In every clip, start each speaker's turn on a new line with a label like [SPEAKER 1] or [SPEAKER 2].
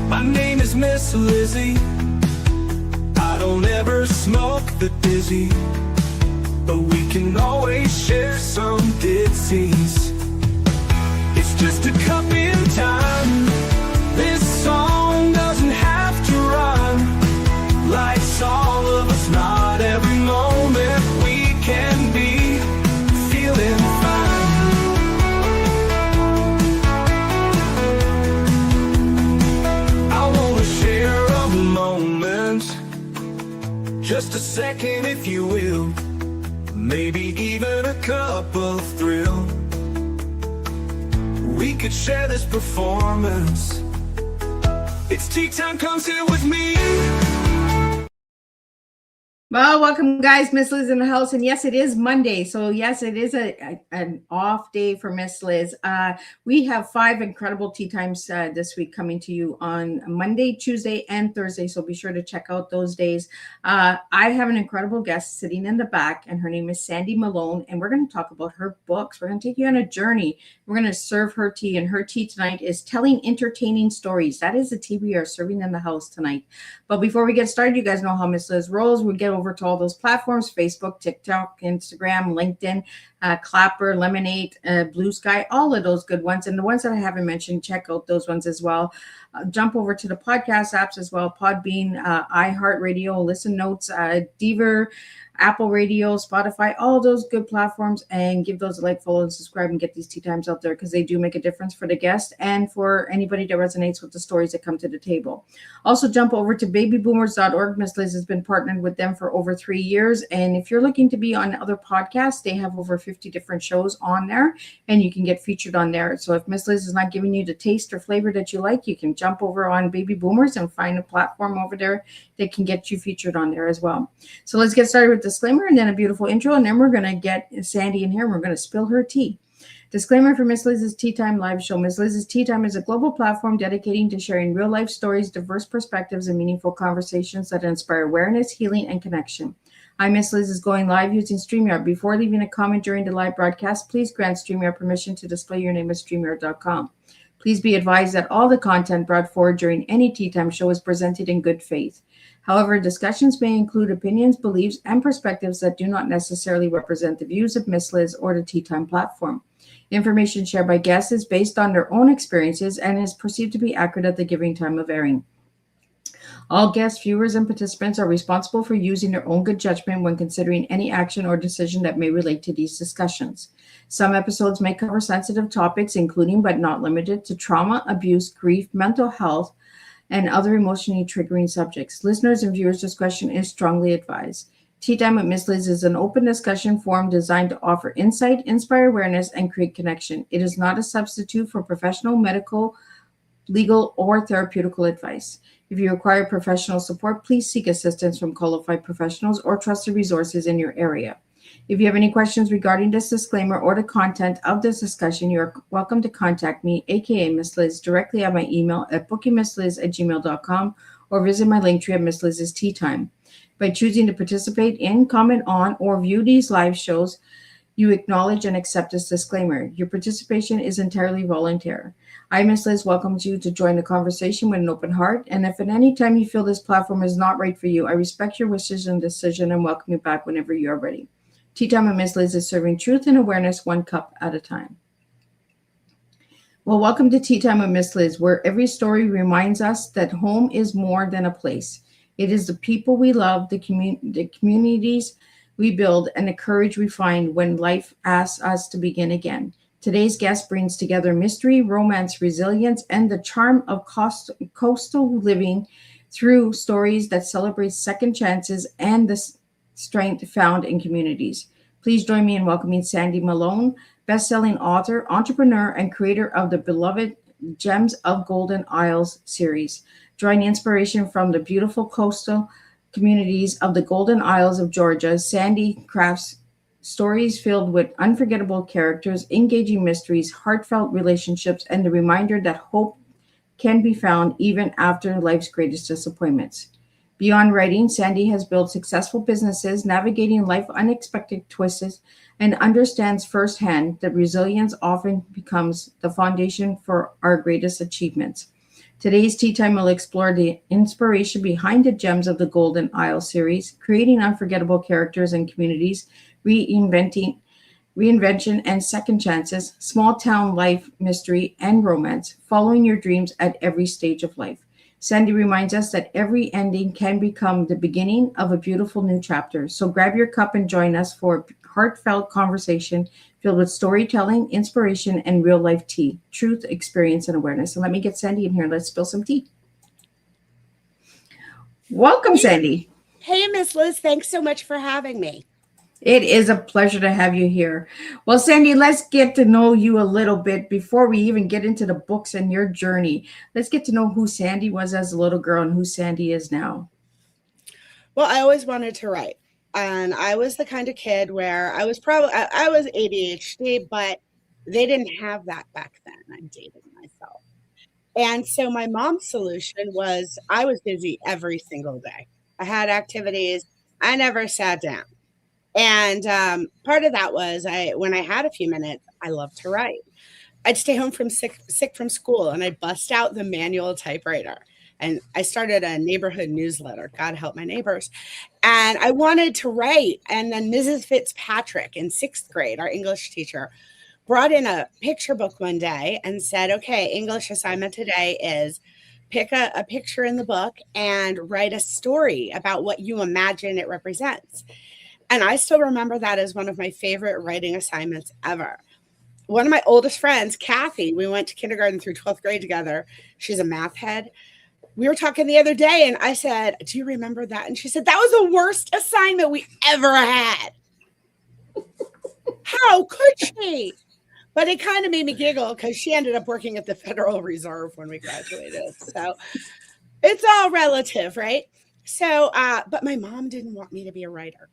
[SPEAKER 1] My name is Miss Lizzie. I don't ever smoke the dizzy, but we can always share some ditsies. It's just a cup in time. This song doesn't have to run. Life's all of us, not every moment we can be feeling fine. I wanna share a moment, just a second if you will, maybe even a cup of thrill. We could share this performance. It's tea time, come sit with me.
[SPEAKER 2] Well, welcome guys. Miss Liz in the house, and yes, it is Monday, so yes, it is an off day for Miss Liz. We have 5 incredible tea times this week coming to you on Monday, Tuesday, and Thursday, so be sure to check out those days. I have an incredible guest sitting in the back, and her name is Sandy Malone, and we're going to talk about her books. We're going to take you on a journey. We're going to serve her tea, and her tea tonight is telling entertaining stories. That is the tea we are serving in the house tonight. But before we get started, you guys know how Miss Liz rolls. We get over to all those platforms: Facebook, TikTok, Instagram, LinkedIn, Clapper, Lemonade, Blue Sky, all of those good ones. And the ones that I haven't mentioned, check out those ones as well. Jump over to the podcast apps as well: Podbean, iHeartRadio, Listen Notes, Deezer, Apple Radio, Spotify, all those good platforms, and give those a like, follow, and subscribe, and get these tea times out there, because they do make a difference for the guest and for anybody that resonates with the stories that come to the table. Also, jump over to babyboomers.org. Miss Liz has been partnered with them for over 3 years, and if you're looking to be on other podcasts, they have over 50 different shows on there, and you can get featured on there. So if Miss Liz is not giving you the taste or flavor that you like, you can jump over on Baby Boomers and find a platform over there that can get you featured on there as well. So let's get started with disclaimer and then a beautiful intro, and then we're going to get Sandy in here and we're going to spill her tea. Disclaimer for Miss Liz's Tea Time live show. Miss Liz's Tea Time is a global platform dedicating to sharing real life stories, diverse perspectives, and meaningful conversations that inspire awareness, healing, and connection. I'm Miss Liz is going live using StreamYard. Before leaving a comment during the live broadcast, please grant StreamYard permission to display your name at StreamYard.com. Please be advised that all the content brought forward during any Tea Time show is presented in good faith. However, discussions may include opinions, beliefs, and perspectives that do not necessarily represent the views of Miss Liz or the Tea Time platform. Information shared by guests is based on their own experiences and is perceived to be accurate at the given time of airing. All guests, viewers, and participants are responsible for using their own good judgment when considering any action or decision that may relate to these discussions. Some episodes may cover sensitive topics, including but not limited to trauma, abuse, grief, mental health, and other emotionally triggering subjects. Listeners' and viewers' discretion is strongly advised. Tea Time with Miss Liz is an open discussion forum designed to offer insight, inspire awareness, and create connection. It is not a substitute for professional, medical, legal, or therapeutical advice. If you require professional support, please seek assistance from qualified professionals or trusted resources in your area. If you have any questions regarding this disclaimer or the content of this discussion, you are welcome to contact me, aka Miss Liz, directly at my email at bookingmissliz@gmail.com or visit my link tree at Miss Liz's Tea Time. By choosing to participate in, comment on, or view these live shows, you acknowledge and accept this disclaimer. Your participation is entirely voluntary. I, Miss Liz, welcomes you to join the conversation with an open heart, and if at any time you feel this platform is not right for you, I respect your wishes and decision and welcome you back whenever you are ready. Tea Time with Miss Liz is serving truth and awareness one cup at a time. Well, welcome to Tea Time with Miss Liz, where every story reminds us that home is more than a place. It is the people we love, the communities we build, and the courage we find when life asks us to begin again. Today's guest brings together mystery, romance, resilience, and the charm of coastal living through stories that celebrate second chances and the strength found in communities. Please join me in welcoming Sandy Malone, best-selling author, entrepreneur, and creator of the beloved Gems of Golden Isles series. Drawing inspiration from the beautiful coastal communities of the Golden Isles of Georgia, Sandy crafts stories filled with unforgettable characters, engaging mysteries, heartfelt relationships, and the reminder that hope can be found even after life's greatest disappointments. Beyond writing, Sandy has built successful businesses, navigating life unexpected twists, and understands firsthand that resilience often becomes the foundation for our greatest achievements. Today's Tea Time will explore the inspiration behind the Gems of the Golden Isle series, creating unforgettable characters and communities, reinvention and second chances, small town life, mystery, and romance, following your dreams at every stage of life. Sandy reminds us that every ending can become the beginning of a beautiful new chapter. So grab your cup and join us for a heartfelt conversation filled with storytelling, inspiration, and real life tea, truth, experience, and awareness. So let me get Sandy in here. Let's spill some tea. Welcome, Sandy.
[SPEAKER 3] Hey, Miss Liz. Thanks so much for having me.
[SPEAKER 2] It is a pleasure to have you here. Well, Sandy, let's get to know you a little bit before we even get into the books and your journey. Let's get to know who Sandy was as a little girl and who Sandy is now.
[SPEAKER 3] Well, I always wanted to write. And I was the kind of kid where I was ADHD, but they didn't have that back then. I'm dating myself. And so my mom's solution was I was busy every single day. I had activities. I never sat down. And part of that was when I had a few minutes, I loved to write. I'd stay home from sick from school and I'd bust out the manual typewriter. And I started a neighborhood newsletter, God help my neighbors. And I wanted to write. And then Mrs. Fitzpatrick in 6th grade, our English teacher, brought in a picture book one day and said, okay, English assignment today is pick a picture in the book and write a story about what you imagine it represents. And I still remember that as one of my favorite writing assignments ever. One of my oldest friends, Kathy, we went to kindergarten through 12th grade together. She's a math head. We were talking the other day and I said, do you remember that? And she said, that was the worst assignment we ever had. How could she? But it kind of made me giggle because she ended up working at the Federal Reserve when we graduated. So it's all relative, right? So, but my mom didn't want me to be a writer.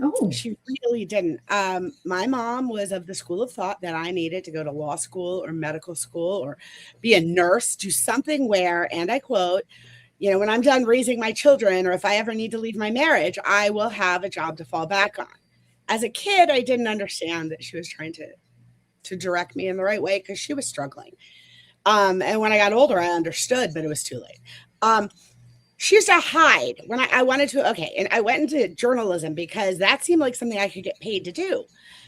[SPEAKER 2] Oh,
[SPEAKER 3] She really didn't. My mom was of the school of thought that I needed to go to law school or medical school or be a nurse, do something where, and I quote, when I'm done raising my children or if I ever need to leave my marriage, I will have a job to fall back on. As a kid, I didn't understand that she was trying to direct me in the right way because she was struggling. And when I got older, I understood, but it was too late. She used to hide when I wanted to. Okay. And I went into journalism because that seemed like something I could get paid to do.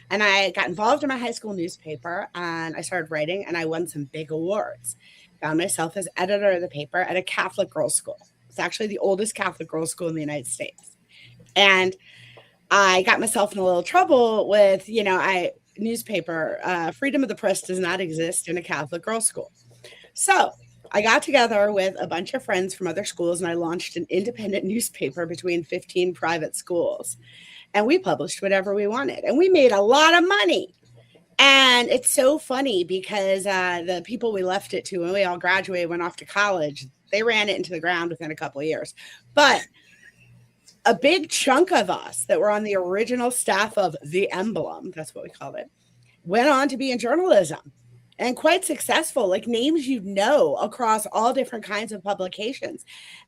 [SPEAKER 3] And I got involved in my high school newspaper and I started writing and I won some big awards. Found myself as editor of the paper at a Catholic girls' school. It's actually the oldest Catholic girls' school in the United States. And I got myself in a little trouble with, newspaper. Freedom of the press does not exist in a Catholic girls' school. So I got together with a bunch of friends from other schools and I launched an independent newspaper between 15 private schools. And we published whatever we wanted. And we made a lot of money. And it's so funny because the people we left it to when we all graduated, went off to college, they ran it into the ground within a couple of years. But a big chunk of us that were on the original staff of The Emblem, that's what we called it, went on to be in journalism. And quite successful, like names across all different kinds of publications.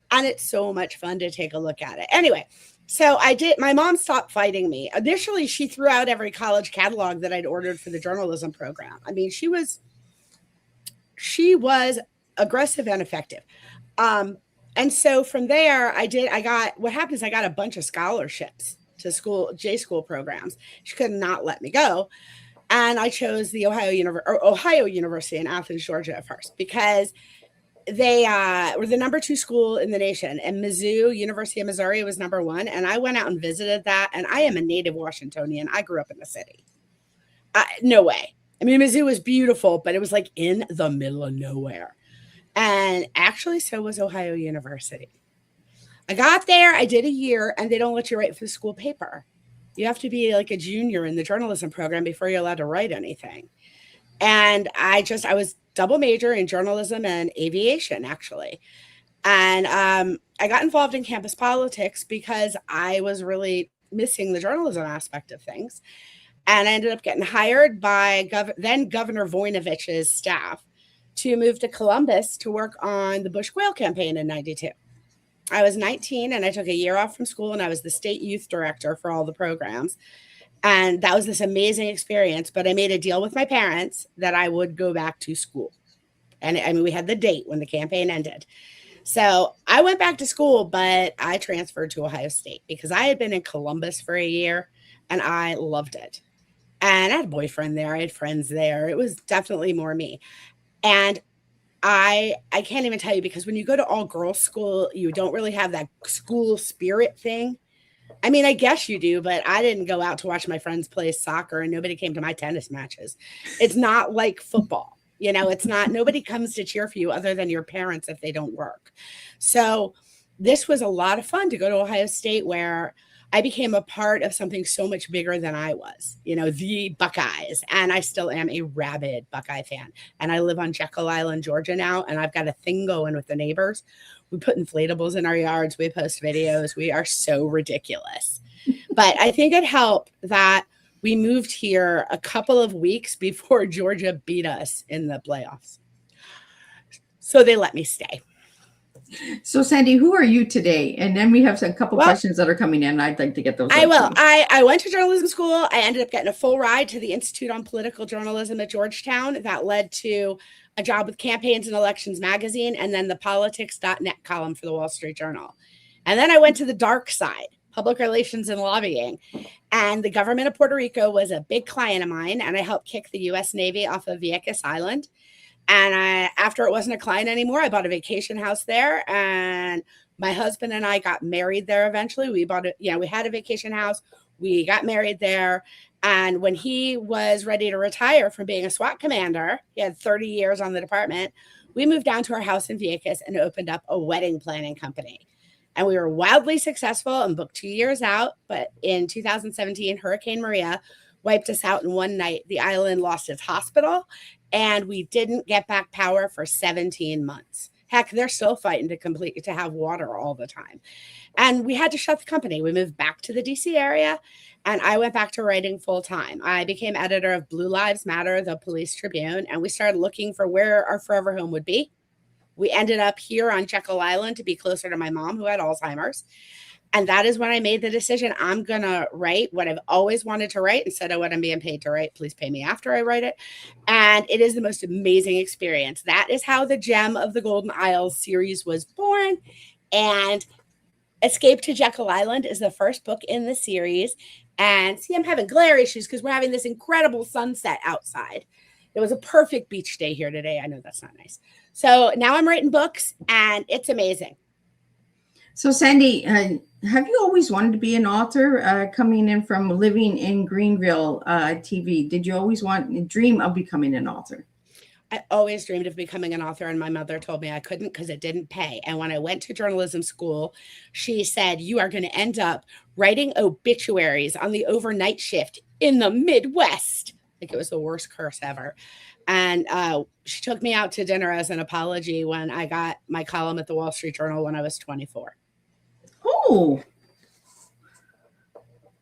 [SPEAKER 3] And it's so much fun to take a look at it. Anyway, so my mom stopped fighting me. Initially, she threw out every college catalog that I'd ordered for the journalism program. I mean, she was aggressive and effective. And so from there, I got a bunch of scholarships to J school programs. She could not let me go. And I chose the Ohio University in Athens, Georgia at first because they were the number 2 school in the nation. And Mizzou, University of Missouri, was number 1. And I went out and visited that. And I am a native Washingtonian. I grew up in the city. No way. I mean, Mizzou was beautiful, but it was like in the middle of nowhere. And actually, so was Ohio University. I got there. I did a year, and they don't let you write for the school paper. You have to be like a junior in the journalism program before you're allowed to write anything. And I was double major in journalism and aviation, actually. And I got involved in campus politics because I was really missing the journalism aspect of things. And I ended up getting hired by then Governor Voinovich's staff to move to Columbus to work on the Bush Quail campaign in 92. I was 19 and I took a year off from school and I was the state youth director for all the programs. And that was this amazing experience. But I made a deal with my parents that I would go back to school. And I mean, we had the date when the campaign ended. So I went back to school, but I transferred to Ohio State because I had been in Columbus for a year and I loved it. And I had a boyfriend there. I had friends there. It was definitely more me. And I can't even tell you, because when you go to all girls school, you don't really have that school spirit thing. I mean, I guess you do, but I didn't go out to watch my friends play soccer and nobody came to my tennis matches. It's not like football. You know, it's not, nobody comes to cheer for you other than your parents if they don't work. So this was a lot of fun to go to Ohio State, where I became a part of something so much bigger than I was, you know, the Buckeyes. And I still am a rabid Buckeye fan. And I live on Jekyll Island, Georgia now. And I've got a thing going with the neighbors. We put inflatables in our yards. We post videos. We are so ridiculous. But I think it helped that we moved here a couple of weeks before Georgia beat us in the playoffs. So they let me stay.
[SPEAKER 2] So Sandy, who are you today? And then we have a couple questions that are coming in. I'd like to get those.
[SPEAKER 3] I will. I went to journalism school. I ended up getting a full ride to the Institute on Political Journalism at Georgetown. That led to a job with Campaigns and Elections magazine, and then the politics.net column for the Wall Street Journal. And then I went to the dark side, public relations and lobbying. And the government of Puerto Rico was a big client of mine, and I helped kick the U.S. Navy off of Jekyll Island. And after it wasn't a client anymore, I bought a vacation house there, and my husband and I got married there eventually. We had a vacation house. We got married there. And when he was ready to retire from being a SWAT commander, he had 30 years on the department, we moved down to our house in Vieques and opened up a wedding planning company. And we were wildly successful and booked 2 years out. But in 2017, Hurricane Maria wiped us out in one night. The island lost its hospital, and we didn't get back power for 17 months. Heck, they're still fighting to have water all the time. And we had to shut the company. We moved back to the DC area, and I went back to writing full time. I became editor of Blue Lives Matter, the Police Tribune, and we started looking for where our forever home would be. We ended up here on Jekyll Island to be closer to my mom, who had Alzheimer's. And that is when I made the decision, I'm going to write what I've always wanted to write instead of what I'm being paid to write. Please pay me after I write it. And it is the most amazing experience. That is how the Gem of the Golden Isles series was born. And Escape to Jekyll Island is the first book in the series. And see, I'm having glare issues because we're having this incredible sunset outside. It was a perfect beach day here today. I know that's not nice. So now I'm writing books, and it's amazing.
[SPEAKER 2] So Sandy, have you always wanted to be an author, coming in from living in Greenville, TV? Did you always dream of becoming an author?
[SPEAKER 3] I always dreamed of becoming an author, and my mother told me I couldn't because it didn't pay. And when I went to journalism school, she said, you are going to end up writing obituaries on the overnight shift in the Midwest. Like, it was the worst curse ever. And she took me out to dinner as an apology when I got my column at the Wall Street Journal when I was 24.
[SPEAKER 2] Oh,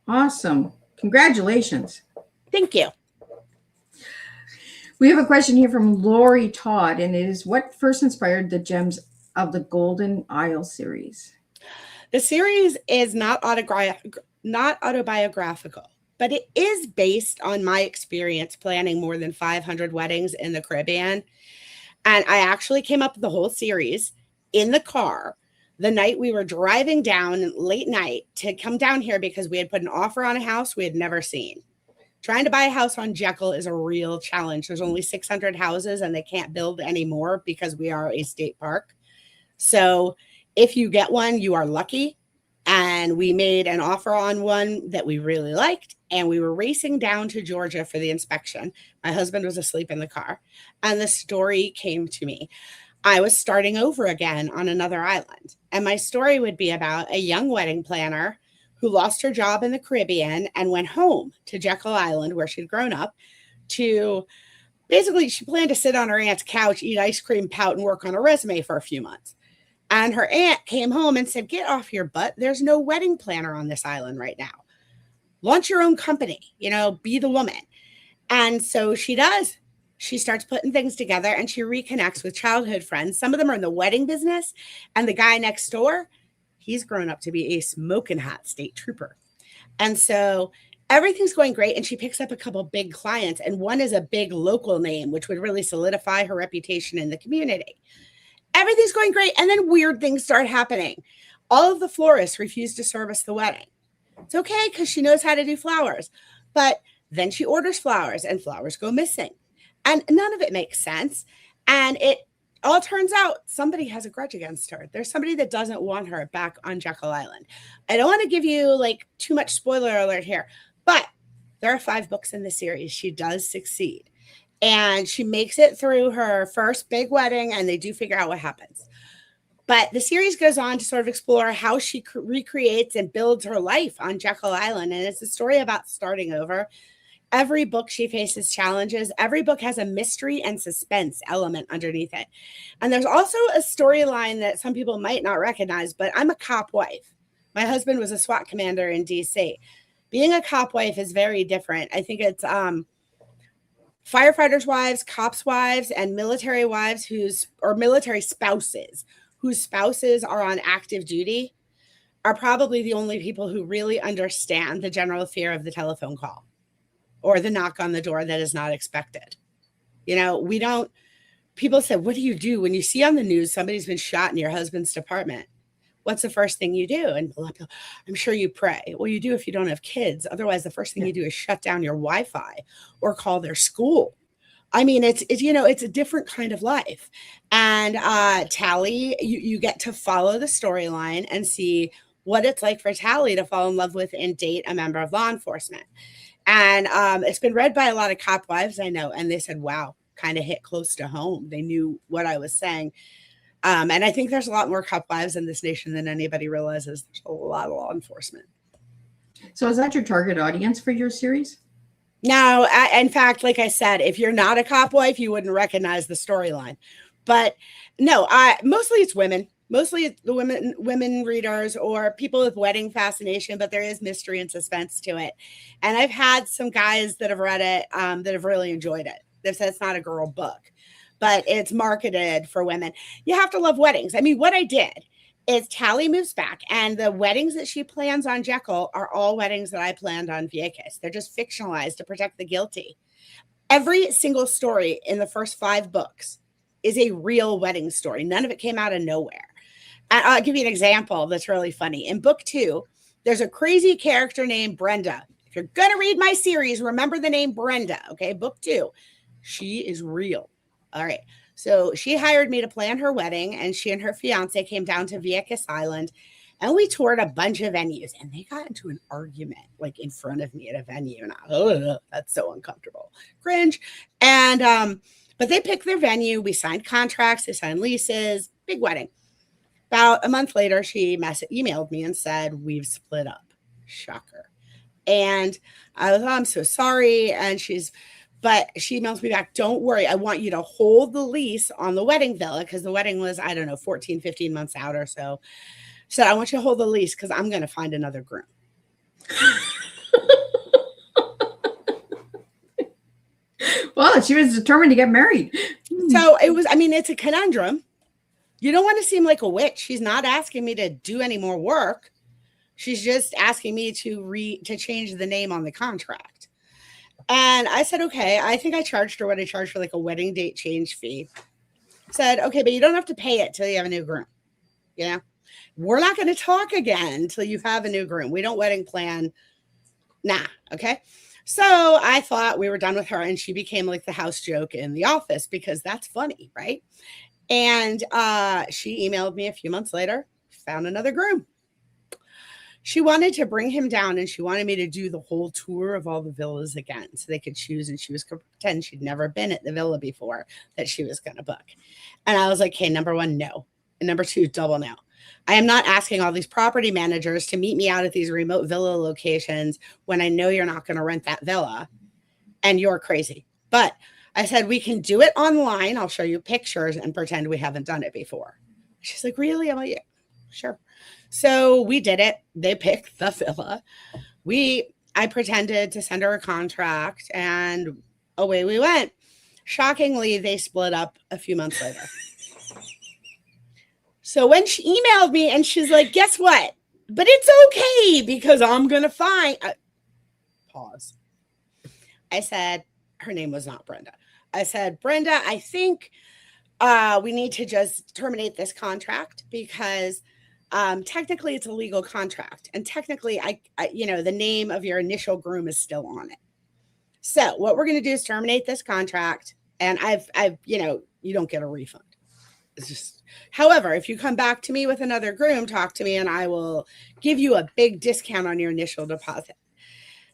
[SPEAKER 2] awesome. Congratulations.
[SPEAKER 3] Thank you.
[SPEAKER 2] We have a question here from Lori Todd, and it is, what first inspired the Gems of the Golden Isle series?
[SPEAKER 3] The series is not autobiographical, but it is based on my experience planning more than 500 weddings in the Caribbean. And I actually came up with the whole series in the car the night we were driving down late night to come down here because we had put an offer on a house we had never seen. Trying to buy a house on Jekyll is a real challenge. There's only 600 houses and they can't build anymore because we are a state park. So if you get one, you are lucky. And we made an offer on one that we really liked. And we were racing down to Georgia for the inspection. My husband was asleep in the car. And the story came to me. I was starting over again on another island. And my story would be about a young wedding planner who lost her job in the Caribbean and went home to Jekyll Island, where she'd grown up, to basically, she planned to sit on her aunt's couch, eat ice cream, pout, and work on a resume for a few months. And her aunt came home and said, get off your butt. There's no wedding planner on this island right now. Launch your own company, be the woman. And so she does. She starts putting things together and she reconnects with childhood friends. Some of them are in the wedding business. And the guy next door, he's grown up to be a smoking hot state trooper. And so Everything's going great. And she picks up a couple big clients, and one is a big local name, which would really solidify her reputation in the community. Everything's going great. And then weird things start happening. All of the florists refuse to service the wedding. It's okay because she knows how to do flowers. But then she orders flowers and flowers go missing. And none of it makes sense. And it all turns out somebody has a grudge against her. There's somebody that doesn't want her back on Jekyll Island. I don't want to give you like too much spoiler alert here, but there are 5 books in the series. She does succeed. And she makes it through her first big wedding, and they do figure out what happens. But the series goes on to sort of explore how she recreates and builds her life on Jekyll Island. And it's a story about starting over. Every book she faces challenges. Every book has a mystery and suspense element underneath it. And there's also a storyline that some people might not recognize, but I'm a cop wife. My husband was a SWAT commander in DC. Being a cop wife is very different. I think it's firefighters' wives, cops' wives, and military wives or military spouses whose spouses are on active duty are probably the only people who really understand the general fear of the telephone call or the knock on the door that is not expected. You know, people say, what do you do when you see on the news somebody's been shot in your husband's department? What's the first thing you do? And I'm sure you pray. Well, you do if you don't have kids. Otherwise, the first thing you do is shut down your Wi-Fi or call their school. I mean, it's a different kind of life. And Tally, you get to follow the storyline and see what it's like for Tally to fall in love with and date a member of law enforcement. And it's been read by a lot of cop wives I know. And they said, wow, kind of hit close to home. They knew what I was saying. And I think there's a lot more cop wives in this nation than anybody realizes. There's a lot of law enforcement.
[SPEAKER 2] So is that your target audience for your series?
[SPEAKER 3] No, in fact, like I said, if you're not a cop wife, you wouldn't recognize the storyline. But no, mostly it's women. Mostly it's the women readers or people with wedding fascination, but there is mystery and suspense to it. And I've had some guys that have read it that have really enjoyed it. They've said it's not a girl book, but it's marketed for women. You have to love weddings. I mean, what I did is Tally moves back, and the weddings that she plans on Jekyll are all weddings that I planned on Vieques. They're just fictionalized to protect the guilty. Every single story in the first 5 books is a real wedding story. None of it came out of nowhere. And I'll give you an example that's really funny. In book 2, there's a crazy character named Brenda. If you're going to read my series, remember the name Brenda, okay? Book 2, she is real. All right. So she hired me to plan her wedding, and she and her fiance came down to Jekyll Island, and we toured a bunch of venues, and they got into an argument like in front of me at a venue, and that's so uncomfortable. Cringe. And but they picked their venue. We signed contracts. They signed leases. Big wedding. About a month later, she emailed me and said, we've split up. Shocker. And I was, I'm so sorry. And but she emails me back, don't worry. I want you to hold the lease on the wedding villa, because the wedding was, 14, 15 months out or so. So I want you to hold the lease because I'm going to find another groom.
[SPEAKER 2] Well, she was determined to get married.
[SPEAKER 3] So it was, it's a conundrum. You don't want to seem like a witch. She's not asking me to do any more work. She's just asking me to change the name on the contract. And I said, okay. I think I charged her what I charged for like a wedding date change fee. Said, okay, but you don't have to pay it till you have a new groom. You know, we're not going to talk again until you have a new groom. We don't wedding plan. Nah. Okay. So I thought we were done with her, and she became like the house joke in the office because that's funny. Right. And she emailed me a few months later, found another groom. She wanted to bring him down, and she wanted me to do the whole tour of all the villas again so they could choose, and she was going to pretend she'd never been at the villa before that she was going to book. And I was like, hey, number 1, no. And number 2, double no. I am not asking all these property managers to meet me out at these remote villa locations when I know you're not going to rent that villa and you're crazy. But I said, we can do it online. I'll show you pictures and pretend we haven't done it before. She's like, really? I'm like, yeah, sure. So we did it. They picked the villa. I pretended to send her a contract, and away we went. Shockingly, they split up a few months later. So when she emailed me and she's like, guess what? But it's okay because I'm going to find. pause. I said, her name was not Brenda. I said, Brenda, I think we need to just terminate this contract because technically it's a legal contract. And technically, I the name of your initial groom is still on it. So what we're going to do is terminate this contract. And you don't get a refund. It's just, however, if you come back to me with another groom, talk to me and I will give you a big discount on your initial deposit.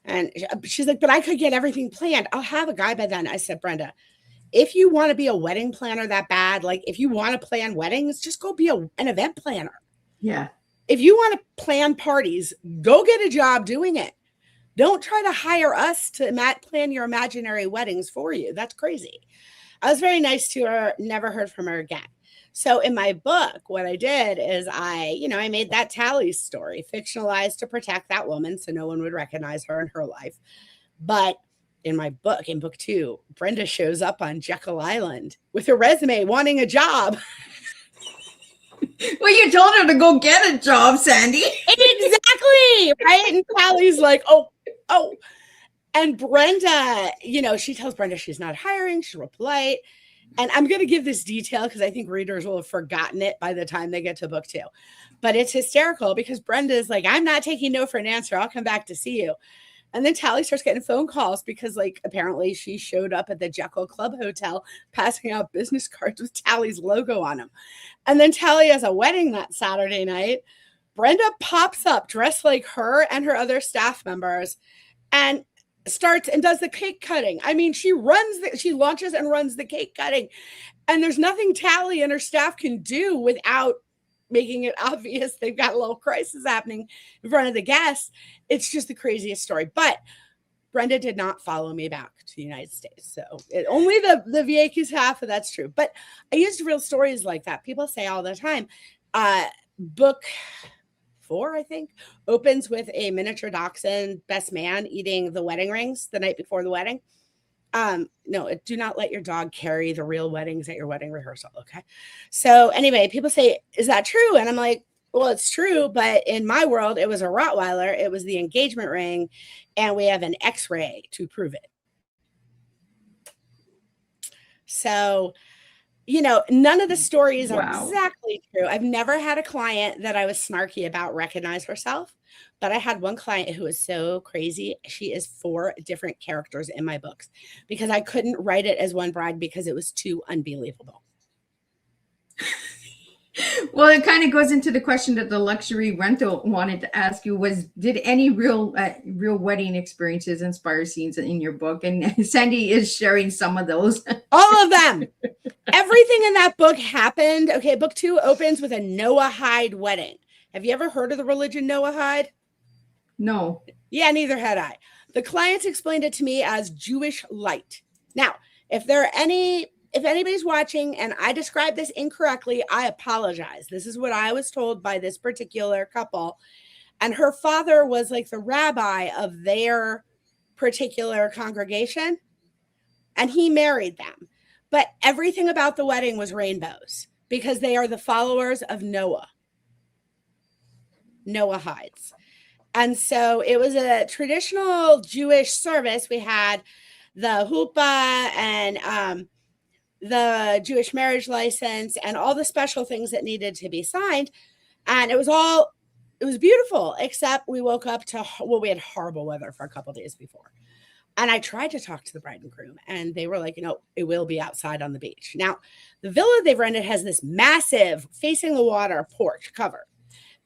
[SPEAKER 3] And she's like, but I could get everything planned. I'll have a guy by then. I said, Brenda, if you want to be a wedding planner that bad, like if you want to plan weddings, just go be an event planner.
[SPEAKER 2] Yeah.
[SPEAKER 3] If you want to plan parties, go get a job doing it. Don't try to hire us to plan your imaginary weddings for you. That's crazy. I was very nice to her, never heard from her again. So in my book, what I did is I made that Tally story fictionalized to protect that woman so no one would recognize her in her life. But in my book, in book 2, Brenda shows up on Jekyll Island with her resume wanting a job.
[SPEAKER 2] Well, you told her to go get a job, Sandy.
[SPEAKER 3] Exactly. Right. And Tally's like, oh. And Brenda, she tells Brenda she's not hiring. She's real polite. And I'm going to give this detail because I think readers will have forgotten it by the time they get to book 2. But it's hysterical because Brenda is like, I'm not taking no for an answer. I'll come back to see you. And then Tally starts getting phone calls because, apparently she showed up at the Jekyll Club Hotel passing out business cards with Tally's logo on them. And then Tally has a wedding that Saturday night. Brenda pops up dressed like her and her other staff members and starts and does the cake cutting. I mean, she launches and runs the cake cutting. And there's nothing Tally and her staff can do without making it obvious they've got a little crisis happening in front of the guests. It's just the craziest story. But Brenda did not follow me back to the United States. So only the Vieques half of that's true. But I used real stories like that. People say all the time, book 4, I think, opens with a miniature dachshund best man eating the wedding rings the night before the wedding. No, do not let your dog carry the real weddings at your wedding rehearsal. Okay. So anyway, people say, is that true? And I'm like, well, it's true. But in my world, it was a Rottweiler. It was the engagement ring. And we have an X-ray to prove it. So, none of the stories are exactly true. I've never had a client that I was snarky about recognize herself, but I had one client who was so crazy. She is 4 different characters in my books because I couldn't write it as one bride because it was too unbelievable.
[SPEAKER 2] Well, it kind of goes into the question that the luxury rental wanted to ask you was, did any real wedding experiences inspire scenes in your book? And Sandy is sharing some of those.
[SPEAKER 3] All of them. Everything in that book happened. Okay, book 2 opens with a Noahide wedding. Have you ever heard of the religion Noahide?
[SPEAKER 2] No.
[SPEAKER 3] Yeah, neither had I. The clients explained it to me as Jewish light. Now, if anybody's watching and I describe this incorrectly, I apologize. This is what I was told by this particular couple. And her father was like the rabbi of their particular congregation. And he married them. But everything about the wedding was rainbows because they are the followers of Noah. Noahides. And so it was a traditional Jewish service. We had the huppah and the Jewish marriage license and all the special things that needed to be signed. And it was beautiful, except we woke up we had horrible weather for a couple of days before. And I tried to talk to the bride and groom and they were like, it will be outside on the beach. Now, the villa they've rented has this massive facing the water porch cover.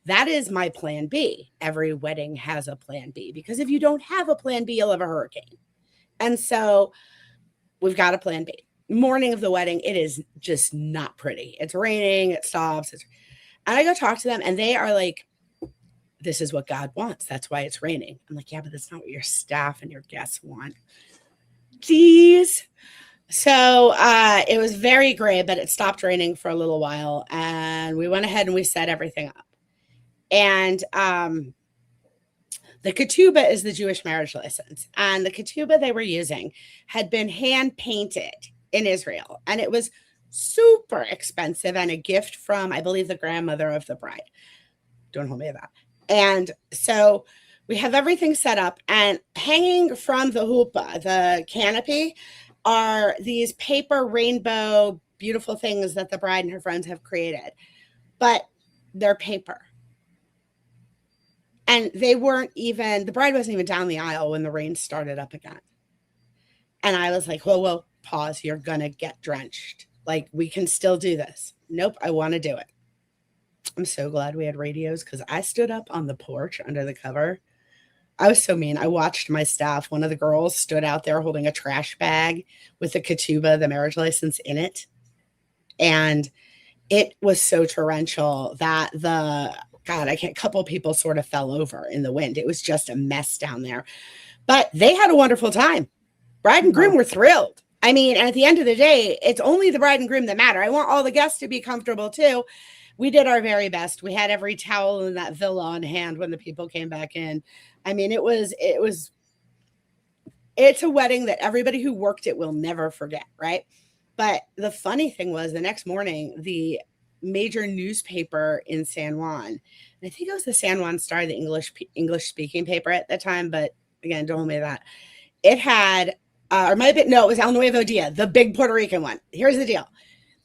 [SPEAKER 3] That is my plan B. Every wedding has a plan B because if you don't have a plan B, you'll have a hurricane. And so we've got a plan B. Morning of the wedding, it is just not pretty. It's raining, it stops. And I go talk to them and they are like, this is what God wants. That's why it's raining. I'm like, yeah, but that's not what your staff and your guests want. Jeez. So it was very gray, but it stopped raining for a little while. And we went ahead and we set everything up. And the ketubah is the Jewish marriage license. And the ketubah they were using had been hand painted in Israel. And it was super expensive and a gift from, I believe, the grandmother of the bride. Don't hold me to that. And so We have everything set up, and hanging from the hoopah, the canopy, are these paper rainbow beautiful things that the bride and her friends have created, but they're paper. And they weren't even, the bride wasn't even down the aisle when the rain started up again. And I was like, whoa, pause. You're going to get drenched. Like, we can still do this. Nope, I want to do it. I'm so glad we had radios, because I stood up on the porch under the cover. I was so mean. I watched my staff. One of the girls stood out there holding a trash bag with the ketubah, the marriage license, in it. And it was so torrential that a couple people sort of fell over in the wind. It was just a mess down there. But they had a wonderful time. Bride and groom were thrilled. I mean, at the end of the day, it's only the bride and groom that matter. I want all the guests to be comfortable too. We did our very best. We had every towel in that villa on hand when the people came back in. I mean, it's a wedding that everybody who worked it will never forget, right? But the funny thing was, the next morning, the major newspaper in San Juan, and I think it was the San Juan Star, the English speaking paper at the time, but again, don't hold me to that. It had, it was El Nuevo Dia, the big Puerto Rican one. Here's the deal.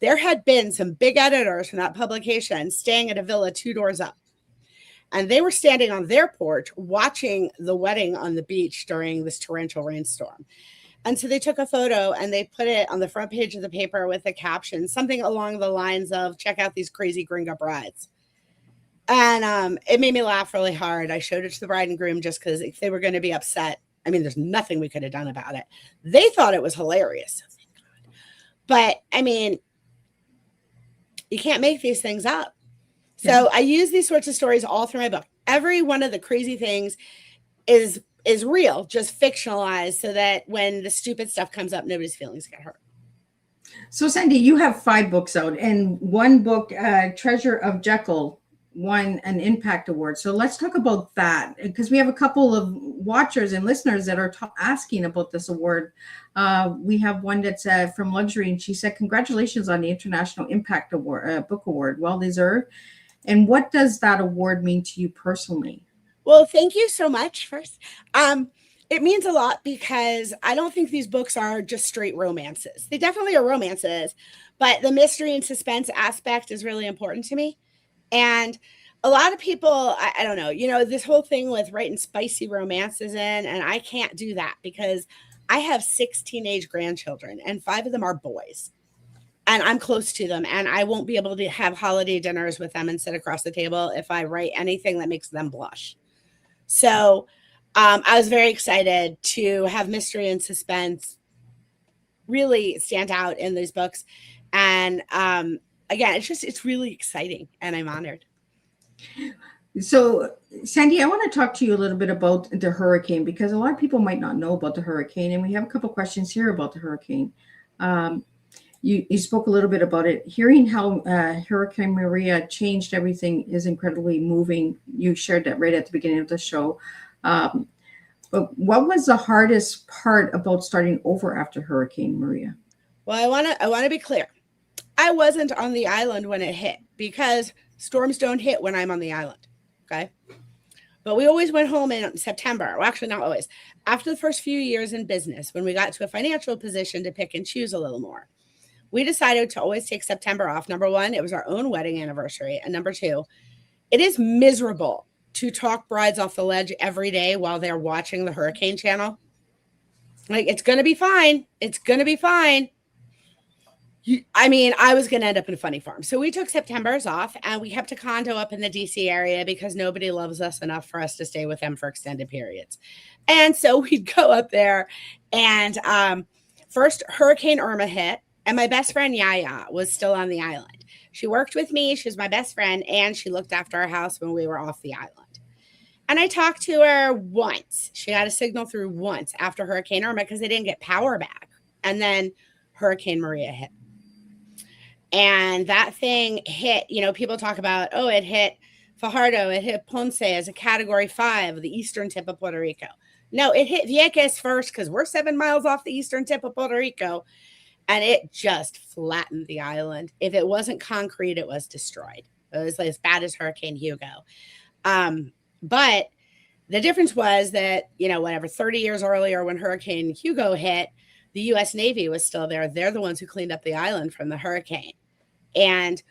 [SPEAKER 3] There had been some big editors from that publication staying at a villa 2 doors up. And they were standing on their porch watching the wedding on the beach during this torrential rainstorm. And so they took a photo and they put it on the front page of the paper with a caption, something along the lines of, check out these crazy gringo brides. And it made me laugh really hard. I showed it to the bride and groom just because if they were going to be upset, I mean, there's nothing we could have done about it. They thought it was hilarious. So thank God. But I mean, you can't make these things up. So I use these sorts of stories all through my book. Every one of the crazy things is real, just fictionalized, so that when the stupid stuff comes up, nobody's feelings get hurt.
[SPEAKER 2] So Sandy, you have 5 books out, and one book, Treasure of Jekyll, won an Impact Award. So let's talk about that, because we have a couple of watchers and listeners that are asking about this award. We have one that's from Luxury, and she said, congratulations on the International Impact Award, Book Award, well deserved. And what does that award mean to you personally?
[SPEAKER 3] Well, thank you so much first. It means a lot, because I don't think these books are just straight romances. They definitely are romances, but the mystery and suspense aspect is really important to me. And a lot of people, I don't know, this whole thing with writing spicy romances in, and I can't do that because I have 6 teenage grandchildren and 5 of them are boys. And I'm close to them, and I won't be able to have holiday dinners with them and sit across the table if I write anything that makes them blush. So I was very excited to have mystery and suspense really stand out in these books. And again, it's really exciting, and I'm honored.
[SPEAKER 2] So Sandy, I want to talk to you a little bit about the hurricane, because a lot of people might not know about the hurricane, and we have a couple questions here about the hurricane. You spoke a little bit about it. Hearing how Hurricane Maria changed everything is incredibly moving. You shared that right at the beginning of the show. But what was the hardest part about starting over after Hurricane Maria?
[SPEAKER 3] Well, I want to be clear. I wasn't on the island when it hit, because storms don't hit when I'm on the island. Okay. But we always went home in September. Well, actually, not always. After the first few years in business, when we got to a financial position to pick and choose a little more, we decided to always take September off. Number one, it was our own wedding anniversary. And number two, it is miserable to talk brides off the ledge every day while they're watching the Hurricane Channel. Like, it's going to be fine. It's going to be fine. I was going to end up in a funny farm. So we took September's off, and we kept a condo up in the DC area because nobody loves us enough for us to stay with them for extended periods. And so we'd go up there, and first Hurricane Irma hit. And my best friend, Yaya, was still on the island. She worked with me. She was my best friend. And she looked after our house when we were off the island. And I talked to her once. She got a signal through once after Hurricane Irma, because they didn't get power back. And then Hurricane Maria hit. And that thing hit, people talk about, it hit Fajardo. It hit Ponce as a Category 5, the eastern tip of Puerto Rico. No, it hit Vieques first, because we're 7 miles off the eastern tip of Puerto Rico. And it just flattened the island. If it wasn't concrete, it was destroyed. It was as bad as Hurricane Hugo. But The difference was that, whatever, 30 years earlier when Hurricane Hugo hit, the U.S. Navy was still there. They're the ones who cleaned up the island from the hurricane. And,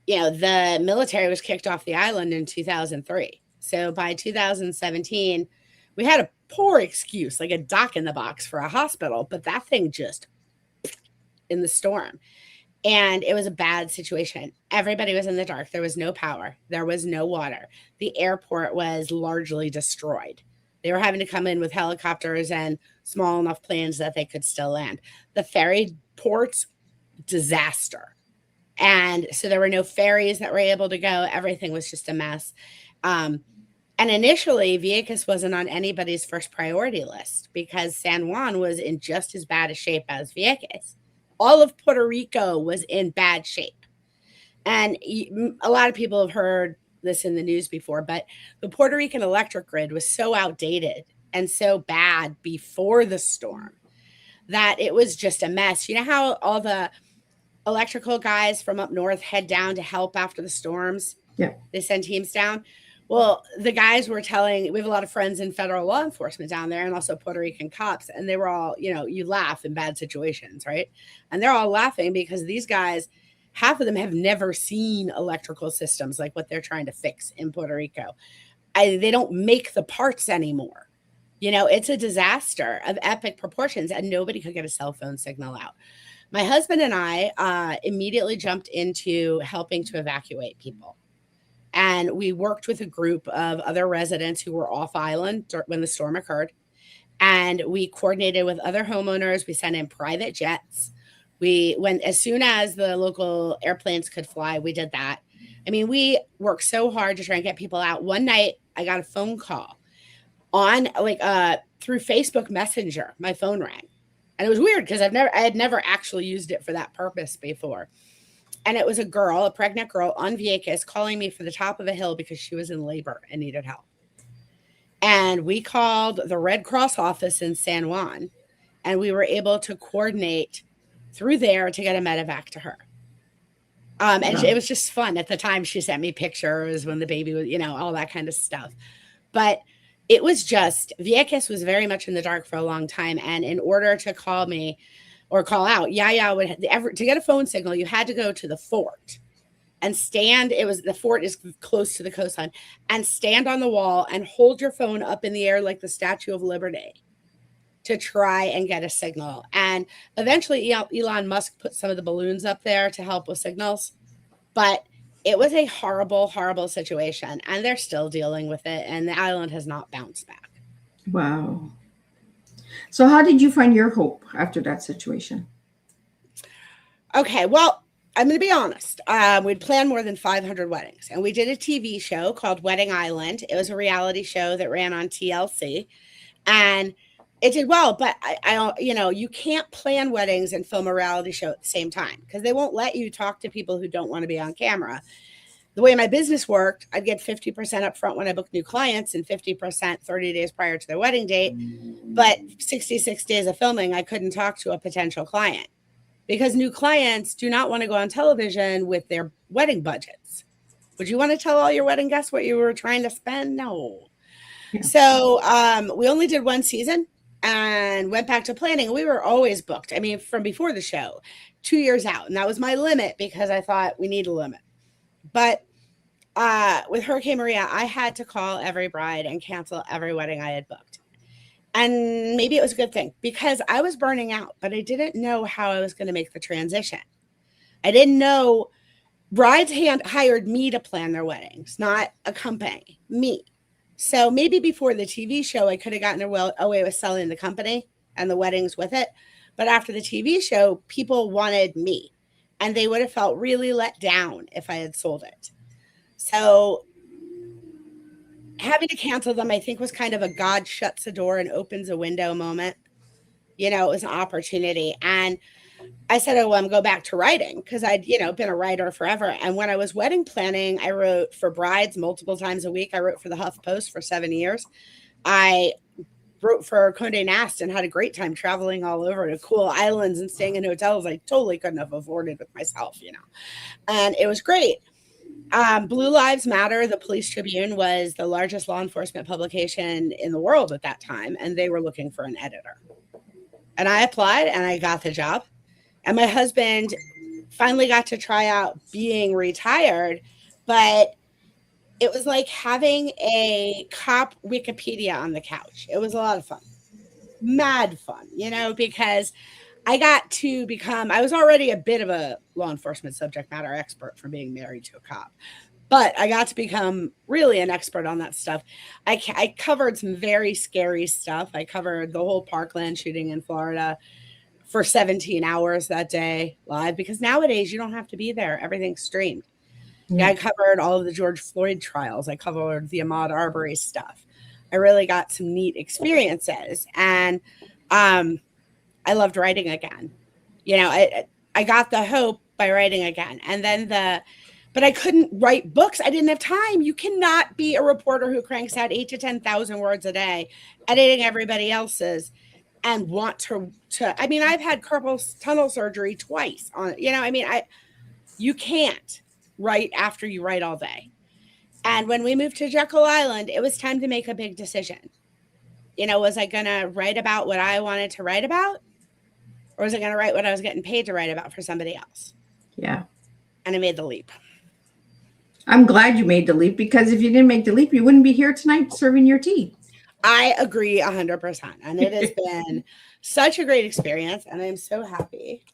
[SPEAKER 3] the military was kicked off the island in 2003. So by 2017, we had a poor excuse, like a dock in the box for a hospital, but that thing just in the storm. And it was a bad situation. Everybody was in the dark. There was no power. There was no water. The airport was largely destroyed. They were having to come in with helicopters and small enough planes that they could still land. The ferry ports, disaster. And so there were no ferries that were able to go. Everything was just a mess. And initially, Vieques wasn't on anybody's first priority list because San Juan was in just as bad a shape as Vieques. All of Puerto Rico was in bad shape. And a lot of people have heard this in the news before, but the Puerto Rican electric grid was so outdated and so bad before the storm that it was just a mess. You know how all the electrical guys from up north head down to help after the storms?
[SPEAKER 2] Yeah.
[SPEAKER 3] They send teams down. Well, the guys were telling, we have a lot of friends in federal law enforcement down there and also Puerto Rican cops. And they were all, you laugh in bad situations, right? And they're all laughing because these guys, half of them have never seen electrical systems like what they're trying to fix in Puerto Rico. They don't make the parts anymore. It's a disaster of epic proportions and nobody could get a cell phone signal out. My husband and I immediately jumped into helping to evacuate people. And we worked with a group of other residents who were off island when the storm occurred. And we coordinated with other homeowners. We sent in private jets. As soon as the local airplanes could fly, we did that. I mean, we worked so hard to try and get people out. One night I got a phone call on through Facebook Messenger. My phone rang. And it was weird because I had never actually used it for that purpose before. And it was a pregnant girl on Vieques calling me from the top of a hill because she was in labor and needed help. And we called the Red Cross office in San Juan, and we were able to coordinate through there to get a medevac to her. And it was just fun. At the time, she sent me pictures when the baby was, all that kind of stuff. But it was just, Vieques was very much in the dark for a long time. And in order to call me, or call out, to get a phone signal, you had to go to the fort and stand. The fort is close to the coastline, and stand on the wall and hold your phone up in the air like the Statue of Liberty to try and get a signal. And eventually Elon Musk put some of the balloons up there to help with signals, but it was a horrible, horrible situation, and they're still dealing with it, and the island has not bounced back.
[SPEAKER 2] Wow. So how did you find your hope after that situation?
[SPEAKER 3] Okay, well, I'm going to be honest. We'd planned more than 500 weddings, and we did a TV show called Wedding Island. It was a reality show that ran on TLC, and it did well. But I you can't plan weddings and film a reality show at the same time because they won't let you talk to people who don't want to be on camera. The way my business worked, I'd get 50% up front when I booked new clients and 50% 30 days prior to their wedding date. But 66 days of filming, I couldn't talk to a potential client because new clients do not want to go on television with their wedding budgets. Would you want to tell all your wedding guests what you were trying to spend? No. Yeah. So we only did one season and went back to planning. We were always booked. I mean, from before the show, 2 years out. And that was my limit because I thought we need a limit. But with Hurricane Maria, I had to call every bride and cancel every wedding I had booked. And maybe it was a good thing because I was burning out, but I didn't know how I was going to make the transition. I didn't know brides hired me to plan their weddings, not a company, me. So maybe before the TV show, I could have gotten away with selling the company and the weddings with it. But after the TV show, people wanted me. And they would have felt really let down if I had sold it. So having to cancel them, I think, was kind of a God shuts a door and opens a window moment. It was an opportunity. And I said, oh, well, I'm going to go back to writing because I'd, been a writer forever. And when I was wedding planning, I wrote for brides multiple times a week. I wrote for the HuffPost for 7 years. I wrote for Condé Nast and had a great time traveling all over to cool islands and staying in hotels I totally couldn't have afforded with myself, And it was great. Blue Lives Matter, the Police Tribune, was the largest law enforcement publication in the world at that time, and they were looking for an editor. And I applied, and I got the job. And my husband finally got to try out being retired, but it was like having a cop Wikipedia on the couch. It was a lot of fun, mad fun, because I was already a bit of a law enforcement subject matter expert from being married to a cop, but I got to become really an expert on that stuff. I covered some very scary stuff. I covered the whole Parkland shooting in Florida for 17 hours that day live, because nowadays you don't have to be there. Everything's streamed. Yeah, I covered all of the George Floyd trials. I covered the Ahmaud Arbery stuff. I really got some neat experiences, and I loved writing again. I got the hope by writing again, and then but I couldn't write books. I didn't have time. You cannot be a reporter who cranks out 8,000 to 10,000 words a day, editing everybody else's, and want to. I've had carpal tunnel surgery twice. You can't write after you write all day. And when we moved to Jekyll Island, it was time to make a big decision. Was I going to write about what I wanted to write about? Or was I going to write what I was getting paid to write about for somebody else?
[SPEAKER 2] Yeah.
[SPEAKER 3] And I made the leap.
[SPEAKER 2] I'm glad you made the leap, because if you didn't make the leap, you wouldn't be here tonight serving your tea.
[SPEAKER 3] I agree 100%. And it has been such a great experience. And I'm so happy.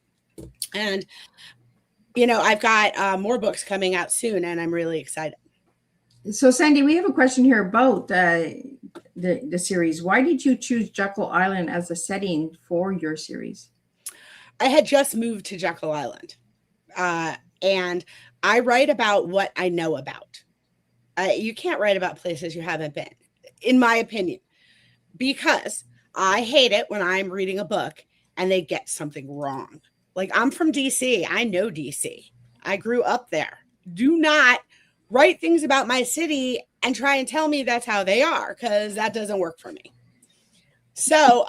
[SPEAKER 3] And, I've got more books coming out soon, and I'm really excited.
[SPEAKER 2] So, Sandy, we have a question here about the series. Why did you choose Jekyll Island as a setting for your series?
[SPEAKER 3] I had just moved to Jekyll Island, and I write about what I know about. You can't write about places you haven't been, in my opinion, because I hate it when I'm reading a book and they get something wrong. Like, I'm from DC. I know DC. I grew up there. Do not write things about my city and try and tell me that's how they are, because that doesn't work for me. So,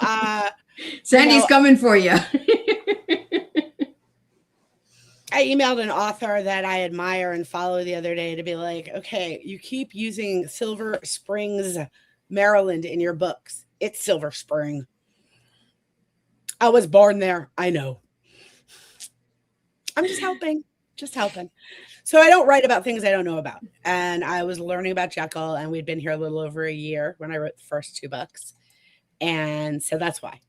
[SPEAKER 2] Sandy's coming for you.
[SPEAKER 3] I emailed an author that I admire and follow the other day to be like, okay, you keep using Silver Springs, Maryland in your books. It's Silver Spring. I was born there. I know. I'm just helping. So I don't write about things I don't know about. And I was learning about Jekyll, and we'd been here a little over a year when I wrote the first 2 books. And so that's why.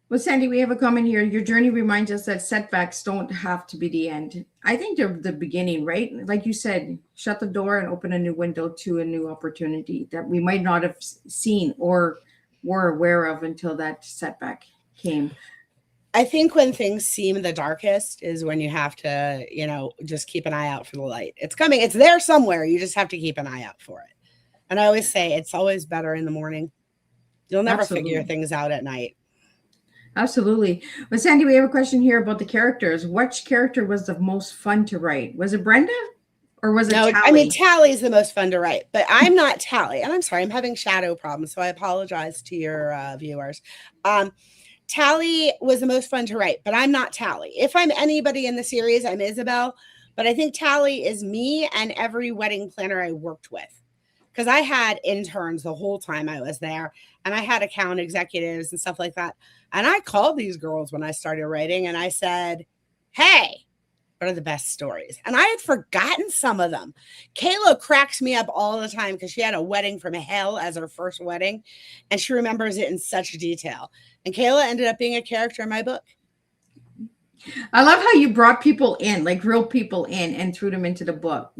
[SPEAKER 2] Well, Sandy, we have a comment here. Your journey reminds us that setbacks don't have to be the end. I think they're the beginning, right? Like you said, shut the door and open a new window to a new opportunity that we might not have seen or were aware of until that setback came.
[SPEAKER 3] I think when things seem the darkest is when you have to, just keep an eye out for the light. It's coming. It's there somewhere. You just have to keep an eye out for it. And I always say it's always better in the morning. You'll never figure things out at night.
[SPEAKER 2] Absolutely. Well, Sandy, we have a question here about the characters. Which character was the most fun to write? Was it Brenda or was it Tally?
[SPEAKER 3] Tally's the most fun to write, but I'm not Tally. And I'm sorry, I'm having shadow problems, so I apologize to your viewers. Tally was the most fun to write, but I'm not Tally. If I'm anybody in the series, I'm Isabel, but I think Tally is me and every wedding planner I worked with, because I had interns the whole time I was there, and I had account executives and stuff like that. And I called these girls when I started writing, and I said, hey, what are the best stories? And I had forgotten some of them. Kayla cracks me up all the time because she had a wedding from hell as her first wedding, and she remembers it in such detail. And Kayla ended up being a character in my book.
[SPEAKER 2] I love how you brought people in, like real people in, and threw them into the book.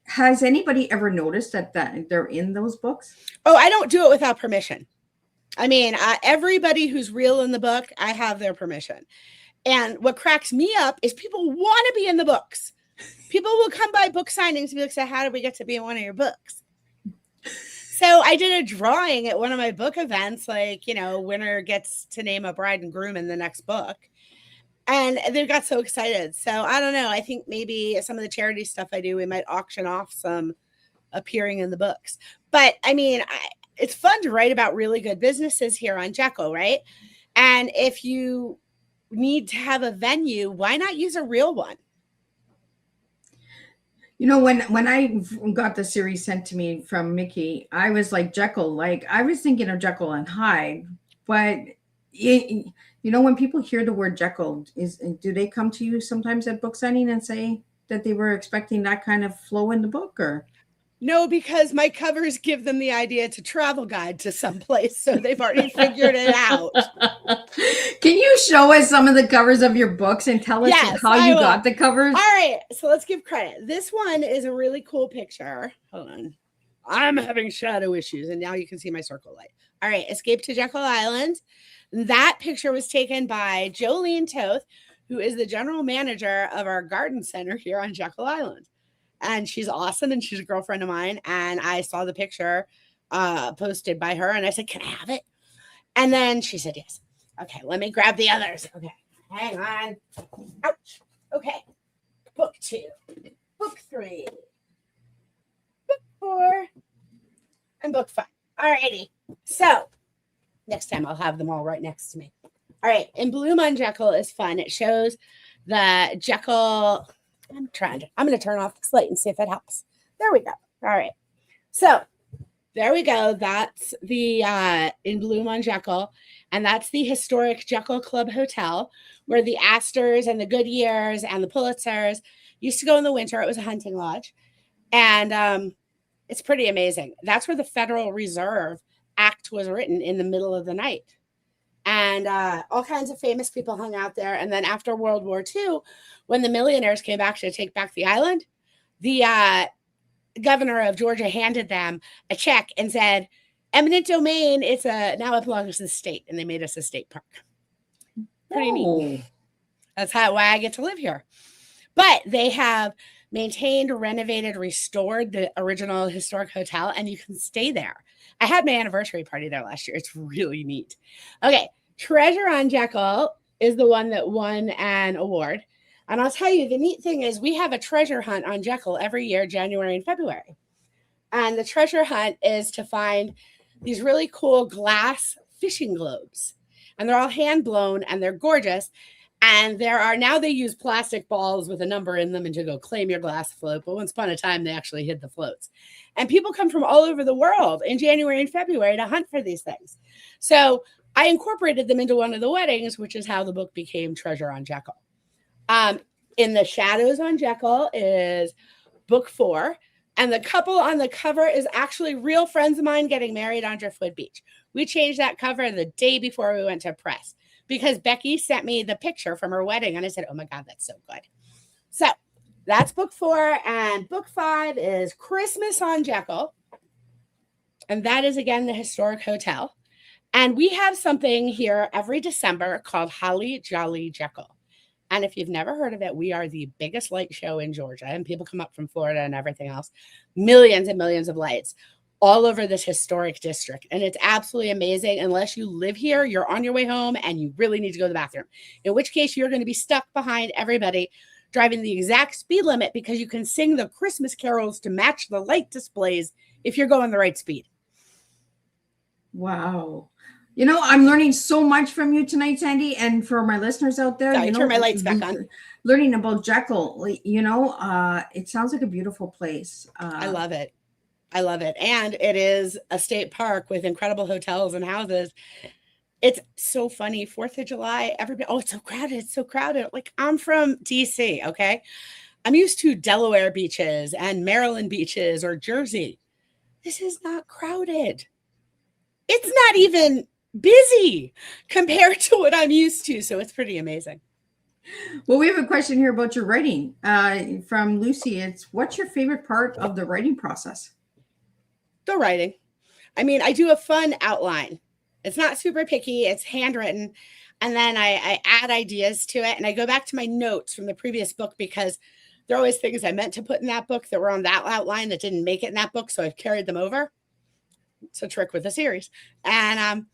[SPEAKER 2] Has anybody ever noticed that they're in those books?
[SPEAKER 3] Oh, I don't do it without permission. Everybody who's real in the book, I have their permission. And what cracks me up is people want to be in the books. People will come by book signings and be like, so how did we get to be in one of your books? So I did a drawing at one of my book events, winner gets to name a bride and groom in the next book. And they got so excited. So I don't know. I think maybe some of the charity stuff I do, we might auction off some appearing in the books. But it's fun to write about really good businesses here on Jekyll, right? And if you need to have a venue, why not use a real one?
[SPEAKER 2] You know, when I got the series sent to me from Mickey, I was like Jekyll. Like I was thinking of Jekyll and Hyde, but it, you know, when people hear the word Jekyll, do they come to you sometimes at book signing and say that they were expecting that kind of flow in the book, or?
[SPEAKER 3] No, because my covers give them the idea to travel guide to someplace, so they've already figured it out.
[SPEAKER 2] Can you show us some of the covers of your books and tell us how you got the covers?
[SPEAKER 3] All right, so let's give credit. This one is a really cool picture. Hold on. I'm having shadow issues, and now you can see my circle light. All right, Escape to Jekyll Island. That picture was taken by Jolene Toth, who is the general manager of our garden center here on Jekyll Island. And she's awesome, and she's a girlfriend of mine. And I saw the picture posted by her, and I said, "Can I have it?" And then she said, "Yes." Okay, let me grab the others. Okay, hang on. Ouch. Okay, book 2, book 3, book 4, and book 5. All righty. So next time I'll have them all right next to me. All right, In Bloom on Jekyll is fun. It shows the Jekyll. I'm going to turn off the slate and see if it helps. There we go. All right. So there we go. That's the In Bloom on Jekyll. And that's the historic Jekyll Club Hotel where the Astors and the Goodyears and the Pulitzers used to go in the winter. It was a hunting lodge. And it's pretty amazing. That's where the Federal Reserve Act was written, in the middle of the night. And all kinds of famous people hung out there. And then after World War II, when the millionaires came back to take back the island, the governor of Georgia handed them a check and said, "Eminent domain, now it belongs to the state." And they made us a state park. Pretty neat. That's why I get to live here. But they have maintained, renovated, restored the original historic hotel, and you can stay there. I had my anniversary party there last year. It's really neat. Okay, Treasure on Jekyll is the one that won an award. And I'll tell you, the neat thing is we have a treasure hunt on Jekyll every year, January and February. And the treasure hunt is to find these really cool glass fishing globes. And they're all hand blown and they're gorgeous. And now they use plastic balls with a number in them and to go claim your glass float. But once upon a time, they actually hid the floats. And people come from all over the world in January and February to hunt for these things. So I incorporated them into one of the weddings, which is how the book became Treasure on Jekyll. In the Shadows on Jekyll is book 4. And the couple on the cover is actually real friends of mine getting married on Driftwood Beach. We changed that cover the day before we went to press, because Becky sent me the picture from her wedding. And I said, "Oh my God, that's so good." So that's book 4. And book 5 is Christmas on Jekyll. And that is, again, the historic hotel. And we have something here every December called Holly Jolly Jekyll. And if you've never heard of it, we are the biggest light show in Georgia. And people come up from Florida and everything else. Millions and millions of lights all over this historic district. And it's absolutely amazing. Unless you live here, you're on your way home and you really need to go to the bathroom. In which case, you're going to be stuck behind everybody driving the exact speed limit, because you can sing the Christmas carols to match the light displays if you're going the right speed.
[SPEAKER 2] Wow. You know, I'm learning so much from you tonight, Sandy, and for my listeners out there.
[SPEAKER 3] Sorry, turn my lights back on.
[SPEAKER 2] Learning about Jekyll, it sounds like a beautiful place.
[SPEAKER 3] I love it. I love it. And it is a state park with incredible hotels and houses. It's so funny. 4th of July, everybody, "Oh, it's so crowded. It's so crowded." Like, I'm from DC, okay? I'm used to Delaware beaches and Maryland beaches or Jersey. This is not crowded. It's not even busy compared to what I'm used to. So it's pretty amazing.
[SPEAKER 2] Well, we have a question here about your writing from Lucy. It's, what's your favorite part of the writing process?
[SPEAKER 3] The writing. I mean, I do a fun outline. It's not super picky. It's handwritten. And then I add ideas to it. And I go back to my notes from the previous book, because there are always things I meant to put in that book that were on that outline that didn't make it in that book. So I've carried them over. It's a trick with the series. And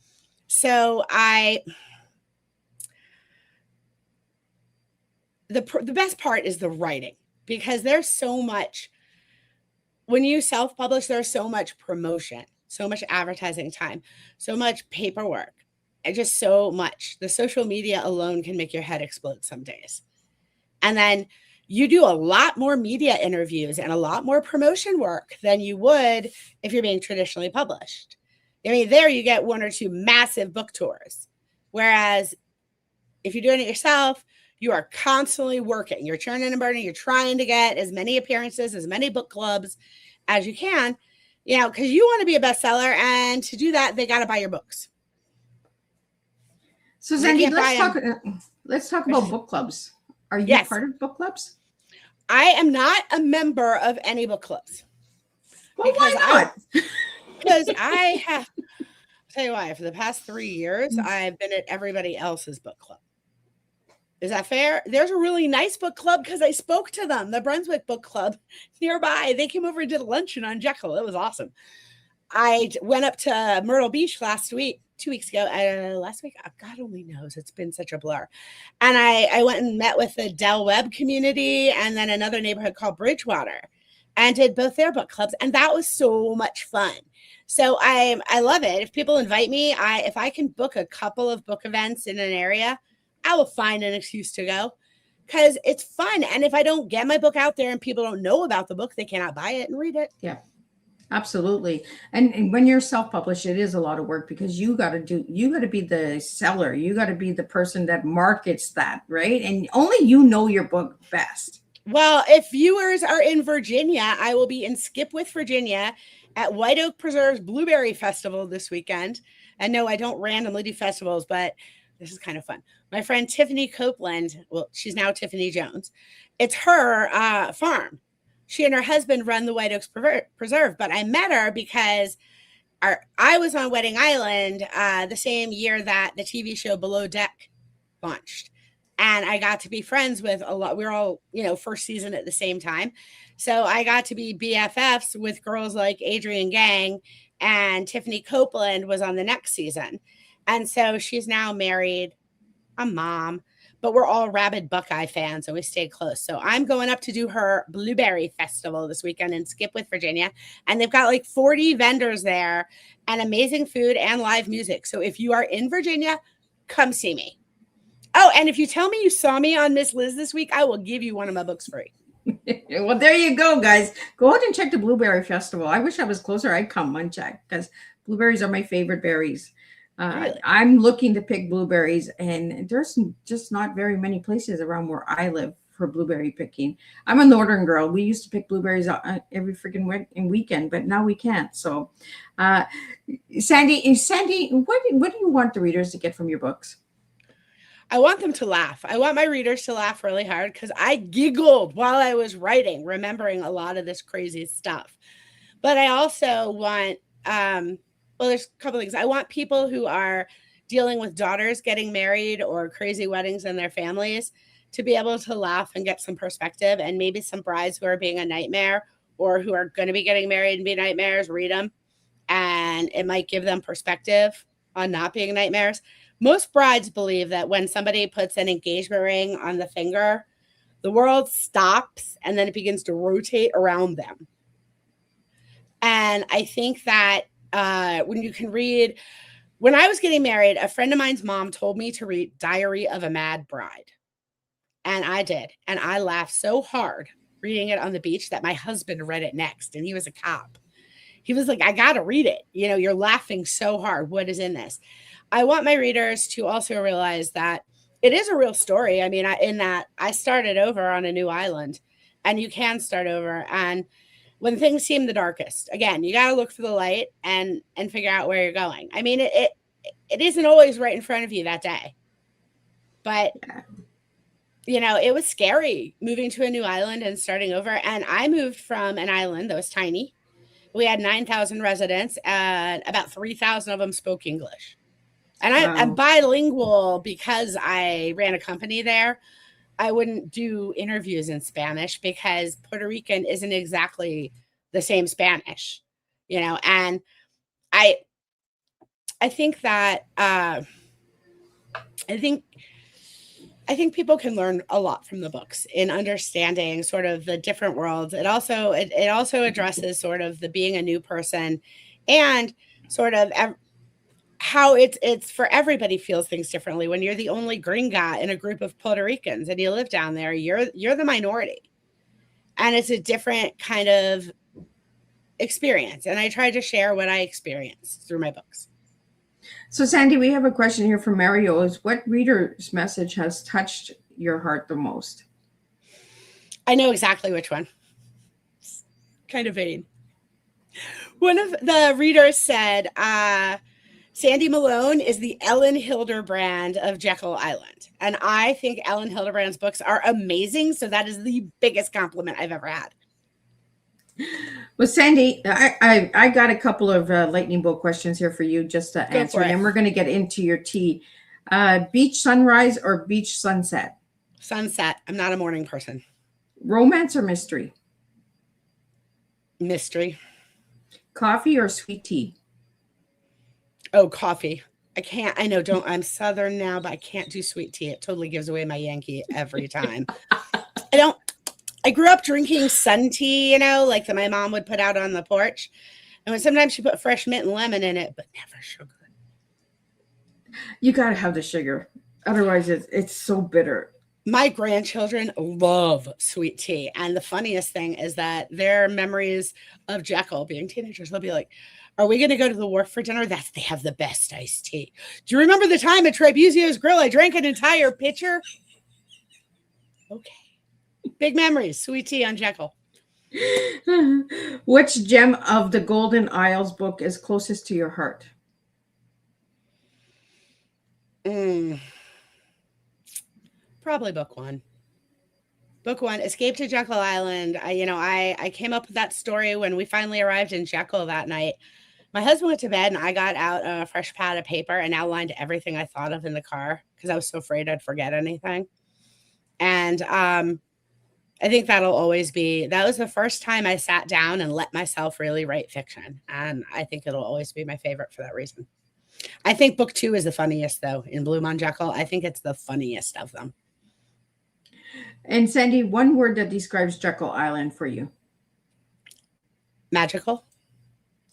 [SPEAKER 3] the best part is the writing, because there's so much. When you self-publish, there's so much promotion, so much advertising time, so much paperwork, and just so much. The social media alone can make your head explode some days. And then you do a lot more media interviews and a lot more promotion work than you would if you're being traditionally published. I mean, there you get 1 or 2 massive book tours. Whereas if you're doing it yourself, you are constantly working. You're churning and burning. You're trying to get as many appearances, as many book clubs as you can, because you want to be a bestseller. And to do that, they got to buy your books.
[SPEAKER 2] So Sandy, let's talk about book clubs. Are you part of book clubs?
[SPEAKER 3] I am not a member of any book clubs.
[SPEAKER 2] Well, why not?
[SPEAKER 3] Because I have, I'll tell you why, for the past 3 years, I've been at everybody else's book club. Is that fair? There's a really nice book club because I spoke to them, the Brunswick Book Club nearby. They came over and did a luncheon on Jekyll. It was awesome. I went up to Myrtle Beach last week. 2 weeks ago, last week, God only knows, it's been such a blur. And I went and met with the Del Webb community and then another neighborhood called Bridgewater and did both their book clubs. And that was so much fun. So I love it. If people invite me, if I can book a couple of book events in an area, I will find an excuse to go because it's fun. And if I don't get my book out there and people don't know about the book, they cannot buy it and read it.
[SPEAKER 2] Yeah. Absolutely. And when you're self-published, it is a lot of work because you got to be the seller. You got to be the person that markets that, right? And only you know your book best.
[SPEAKER 3] Well, if viewers are in Virginia, I will be in Skipwith, Virginia at White Oak Preserve's Blueberry Festival this weekend. And no, I don't randomly do festivals, but this is kind of fun. My friend Tiffany Copeland, well, she's now Tiffany Jones. It's her farm. She and her husband run the White Oaks Preserve, but I met her because I was on Wedding Island the same year that the TV show Below Deck launched. And I got to be friends with a lot. We were all, first season at the same time. So I got to be BFFs with girls like Adrienne Gang, and Tiffany Copeland was on the next season. And so she's now married, a mom. But we're all rabid Buckeye fans, and we stayed close. So I'm going up to do her Blueberry Festival this weekend in Skipwith, Virginia. And they've got like 40 vendors there and amazing food and live music. So if you are in Virginia, come see me. Oh, and if you tell me you saw me on Miss Liz this week, I will give you one of my books free.
[SPEAKER 2] Well, there you go, guys. Go out and check the Blueberry Festival. I wish I was closer. I'd come and check because blueberries are my favorite berries.
[SPEAKER 3] Really?
[SPEAKER 2] I'm looking to pick blueberries, and there's just not very many places around where I live for blueberry picking. I'm a northern girl. We used to pick blueberries every freaking weekend, but now we can't. So, Sandy, what do you want the readers to get from your books?
[SPEAKER 3] I want them to laugh. I want my readers to laugh really hard because I giggled while I was writing, remembering a lot of this crazy stuff. But I also want, there's a couple things. I want people who are dealing with daughters getting married or crazy weddings in their families to be able to laugh and get some perspective, and maybe some brides who are being a nightmare or who are going to be getting married and be nightmares, read them. And it might give them perspective on not being nightmares. Most brides believe that when somebody puts an engagement ring on the finger, the world stops and then it begins to rotate around them. And I think that when you can read, when I was getting married, a friend of mine's mom told me to read Diary of a Mad Bride. And I did. And I laughed so hard reading it on the beach that my husband read it next. And he was a cop. He was like, I got to read it. You're laughing so hard. What is in this? I want my readers to also realize that it is a real story. I mean, in that I started over on a new island, and you can start over. And when things seem the darkest, again, you got to look for the light and figure out where you're going. I mean, it isn't always right in front of you that day, but it was scary moving to a new island and starting over. And I moved from an island that was tiny. We had 9,000 residents, and about 3,000 of them spoke English. And I'm bilingual because I ran a company there. I wouldn't do interviews in Spanish because Puerto Rican isn't exactly the same Spanish, and I think that I think people can learn a lot from the books in understanding sort of the different worlds. It also addresses sort of the being a new person and sort of how it's for everybody feels things differently. When you're the only green guy in a group of Puerto Ricans and you live down there, you're the minority. And it's a different kind of experience. And I try to share what I experienced through my books.
[SPEAKER 2] So, Sandy, we have a question here from Mario. Is what reader's message has touched your heart the most?
[SPEAKER 3] I know exactly which one. It's kind of vain. One of the readers said, Sandy Malone is the Ellen Hilderbrand of Jekyll Island. And I think Ellen Hilderbrand's books are amazing. So that is the biggest compliment I've ever had.
[SPEAKER 2] Well, Sandy, I got a couple of lightning bolt questions here for you just to answer. And then we're going to get into your tea. Beach sunrise or beach sunset?
[SPEAKER 3] Sunset. I'm not a morning person.
[SPEAKER 2] Romance or mystery?
[SPEAKER 3] Mystery.
[SPEAKER 2] Coffee or sweet tea?
[SPEAKER 3] Oh, coffee. I'm Southern now, but I can't do sweet tea. It totally gives away my Yankee every time. I grew up drinking sun tea, like that my mom would put out on the porch. And when sometimes she put fresh mint and lemon in it, but never sugar.
[SPEAKER 2] You got to have the sugar. Otherwise, it's so bitter.
[SPEAKER 3] My grandchildren love sweet tea. And the funniest thing is that their memories of Jekyll being teenagers, they'll be like, are we going to go to the wharf for dinner? They have the best iced tea. Do you remember the time at Trebuzio's Grill I drank an entire pitcher? Okay. Big memories. Sweet tea on Jekyll.
[SPEAKER 2] Which gem of the Golden Isles book is closest to your heart?
[SPEAKER 3] Probably book one. Book one, Escape to Jekyll Island. I came up with that story when we finally arrived in Jekyll that night. My husband went to bed and I got out a fresh pad of paper and outlined everything I thought of in the car because I was so afraid I'd forget anything. And I think that was the first time I sat down and let myself really write fiction. And I think it'll always be my favorite for that reason. I think book 2 is the funniest, though, in Bloom on Jekyll. I think it's the funniest of them.
[SPEAKER 2] And Sandy, one word that describes Jekyll Island for you.
[SPEAKER 3] Magical.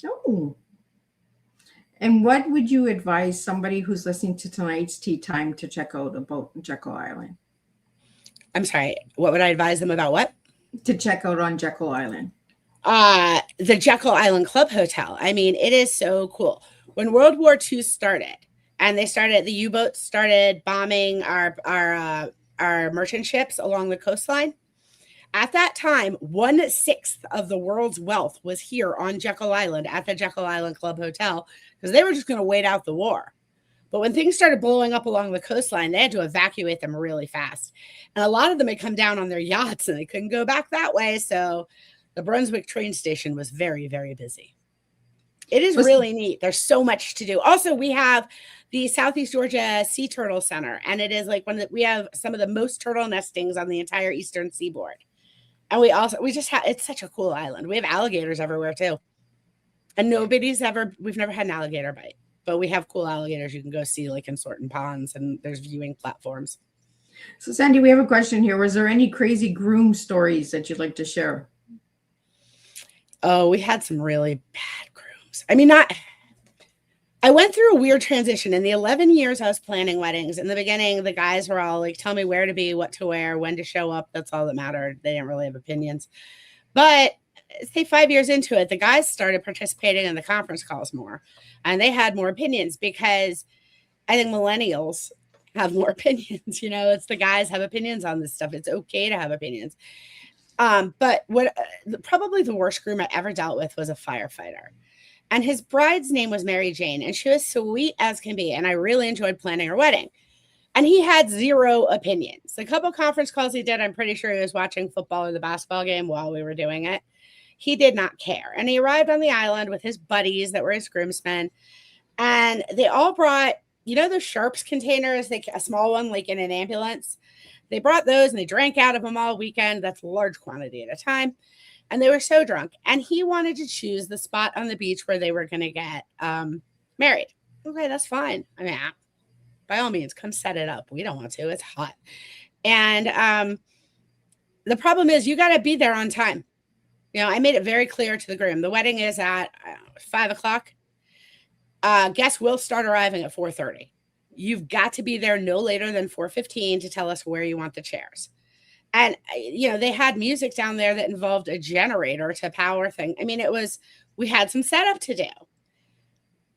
[SPEAKER 2] Oh. And what would you advise somebody who's listening to tonight's Tea Time to check out about Jekyll Island?
[SPEAKER 3] I'm sorry. What would I advise them about what?
[SPEAKER 2] To check out on Jekyll Island.
[SPEAKER 3] The Jekyll Island Club Hotel. I mean, it is so cool. When World War II started, and the U-boats started bombing our merchant ships along the coastline. At that time, 1/6 of the world's wealth was here on Jekyll Island at the Jekyll Island Club Hotel because they were just going to wait out the war. But when things started blowing up along the coastline, they had to evacuate them really fast. And a lot of them had come down on their yachts and they couldn't go back that way. So the Brunswick train station was very, very busy. It is really neat. There's so much to do. Also, we have the Southeast Georgia Sea Turtle Center, and it is like we have some of the most turtle nestings on the entire eastern seaboard. And it's such a cool island. We have alligators everywhere too. And we've never had an alligator bite, but we have cool alligators you can go see like in certain ponds, and there's viewing platforms.
[SPEAKER 2] So Sandy, we have a question here. Was there any crazy groom stories that you'd like to share?
[SPEAKER 3] Oh, we had some really bad grooms. I mean, I went through a weird transition. In the 11 years I was planning weddings, in the beginning, the guys were all like, tell me where to be, what to wear, when to show up. That's all that mattered. They didn't really have opinions. But say 5 years into it, the guys started participating in the conference calls more, and they had more opinions because I think millennials have more opinions. It's the guys have opinions on this stuff. It's okay to have opinions. But probably the worst groom I ever dealt with was a firefighter. And his bride's name was Mary Jane, and she was sweet as can be. And I really enjoyed planning her wedding. And he had zero opinions. The couple conference calls he did, I'm pretty sure he was watching football or the basketball game while we were doing it. He did not care. And he arrived on the island with his buddies that were his groomsmen. And they all brought, those Sharps containers, a small one like in an ambulance. They brought those and they drank out of them all weekend. That's a large quantity at a time. And they were so drunk. And he wanted to choose the spot on the beach where they were going to get married. Okay, that's fine. I mean, by all means, come set it up. We don't want to. It's hot. And the problem is you got to be there on time. I made it very clear to the groom. The wedding is at 5 o'clock. Guests will start arriving at 4:30. You've got to be there no later than 4:15 to tell us where you want the chairs. And, they had music down there that involved a generator to power thing. I mean, we had some setup to do.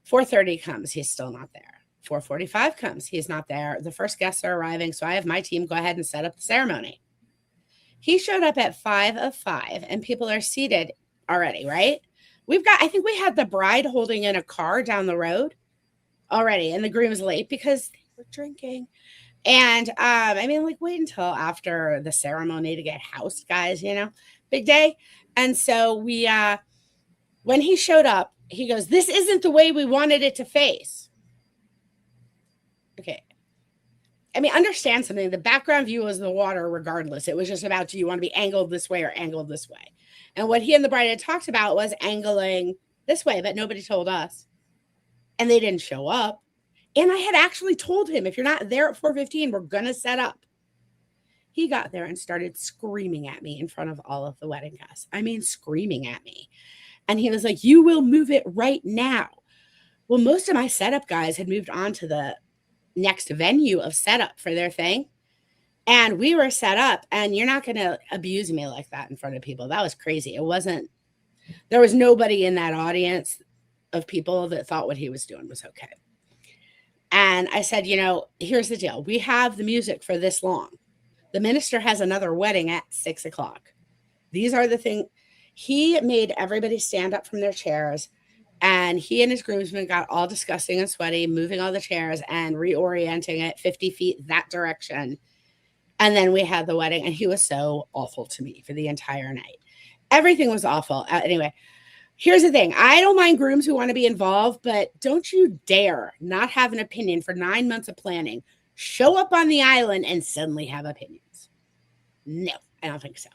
[SPEAKER 3] 4:30 comes, he's still not there. 4:45 comes, he's not there. The first guests are arriving, so I have my team go ahead and set up the ceremony. He showed up at 5:05, and people are seated already, right? I think we had the bride holding in a car down the road already, and the groom was late because they were drinking. And wait until after the ceremony to get housed, guys, big day. And so when he showed up, he goes, "This isn't the way we wanted it to face." Okay. Understand something. The background view was the water regardless. It was just about, do you want to be angled this way or angled this way? And what he and the bride had talked about was angling this way, but nobody told us. And they didn't show up. And I had actually told him, if you're not there at 4:15, we're going to set up. He got there and started screaming at me in front of all of the wedding guests. Screaming at me. And he was like, "You will move it right now." Well, most of my setup guys had moved on to the next venue of setup for their thing. And we were set up, and you're not going to abuse me like that in front of people. That was crazy. There was nobody in that audience of people that thought what he was doing was okay. And I said, here's the deal. We have the music for this long. The minister has another wedding at 6:00. These are the things. He made everybody stand up from their chairs, and he and his groomsmen got all disgusting and sweaty, moving all the chairs and reorienting it 50 feet that direction. And then we had the wedding, and he was so awful to me for the entire night. Everything was awful. Anyway, here's the thing. I don't mind grooms who want to be involved, but don't you dare not have an opinion for 9 months of planning. Show up on the island and suddenly have opinions. No, I don't think so.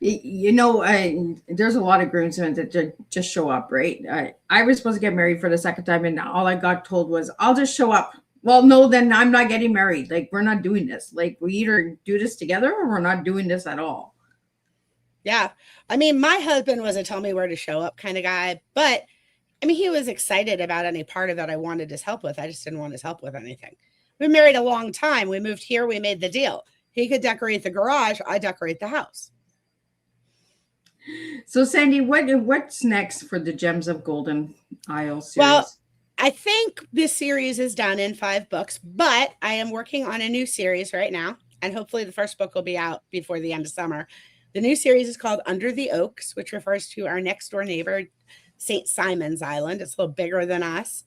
[SPEAKER 2] There's a lot of groomsmen that just show up, right? I was supposed to get married for the second time, and all I got told was, "I'll just show up." Well, no, then I'm not getting married. Like, we're not doing this. Like, we either do this together or we're not doing this at all.
[SPEAKER 3] Yeah. My husband was a tell me where to show up kind of guy, but he was excited about any part of it I wanted his help with. I just didn't want his help with anything. We married a long time. We moved here. We made the deal. He could decorate the garage. I decorate the house.
[SPEAKER 2] So, Sandy, what's next for the Gems of Golden Isle series?
[SPEAKER 3] Well, I think this series is done in 5 books, but I am working on a new series right now, and hopefully the first book will be out before the end of summer. The new series is called Under the Oaks, which refers to our next door neighbor, St. Simon's Island. It's a little bigger than us.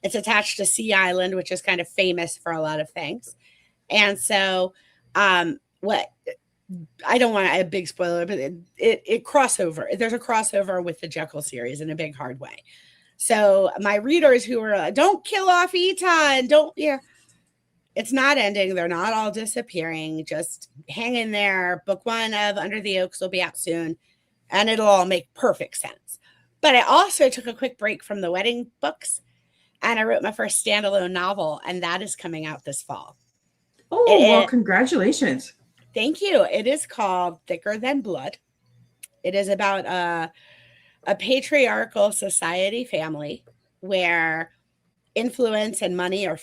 [SPEAKER 3] It's attached to Sea Island, which is kind of famous for a lot of things. And so I don't want a big spoiler, but it crossover. There's a crossover with the Jekyll series in a big, hard way. So my readers who are like, "Don't kill off Ita," and it's not ending. They're not all disappearing. Just hang in there. Book 1 of Under the Oaks will be out soon, and it'll all make perfect sense. But I also took a quick break from the wedding books, and I wrote my first standalone novel, and that is coming out this fall.
[SPEAKER 2] Oh, congratulations.
[SPEAKER 3] Thank you. It is called Thicker Than Blood. It is about a patriarchal society family where influence and money are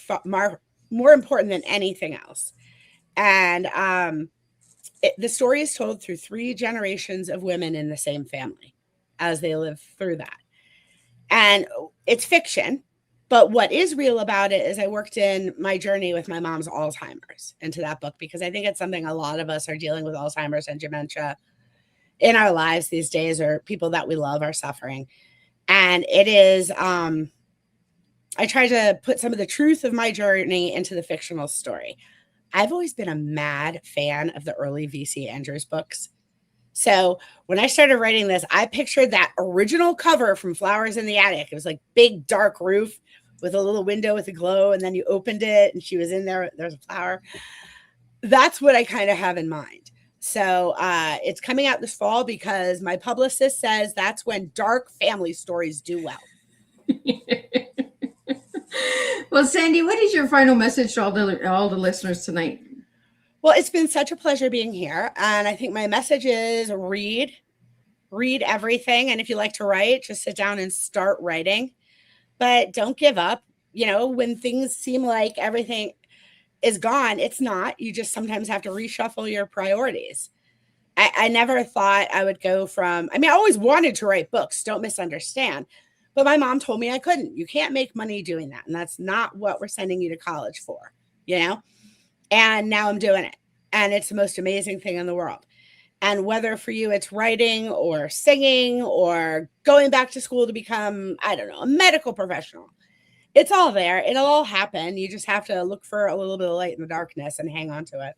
[SPEAKER 3] more important than anything else. And the story is told through 3 generations of women in the same family as they live through that. And it's fiction, but what is real about it is I worked in my journey with my mom's Alzheimer's into that book, because I think it's something a lot of us are dealing with, Alzheimer's and dementia in our lives these days, or people that we love are suffering. And it is, I try to put some of the truth of my journey into the fictional story. I've always been a mad fan of the early V.C. Andrews books. So when I started writing this, I pictured that original cover from Flowers in the Attic. It was like big dark roof with a little window with a glow, and then you opened it and she was in there. There's a flower. That's what I kind of have in mind. So it's coming out this fall because my publicist says that's when dark family stories do well.
[SPEAKER 2] Well, Sandy, what is your final message to all the listeners tonight?
[SPEAKER 3] Well, it's been such a pleasure being here. And I think my message is read everything. And if you like to write, just sit down and start writing. but don't give up. You know, when things seem like everything is gone, it's not. You just sometimes have to reshuffle your priorities. I never thought I would go from, I mean, I always wanted to write books, don't misunderstand. But my mom told me I couldn't. You can't make money doing that. And that's not what we're sending you to college for, you know? And now I'm doing it. And it's the most amazing thing in the world. And whether for you it's writing or singing or going back to school to become, I don't know, a medical professional, it's all there. It'll all happen. You just have to look for a little bit of light in the darkness and hang on to it.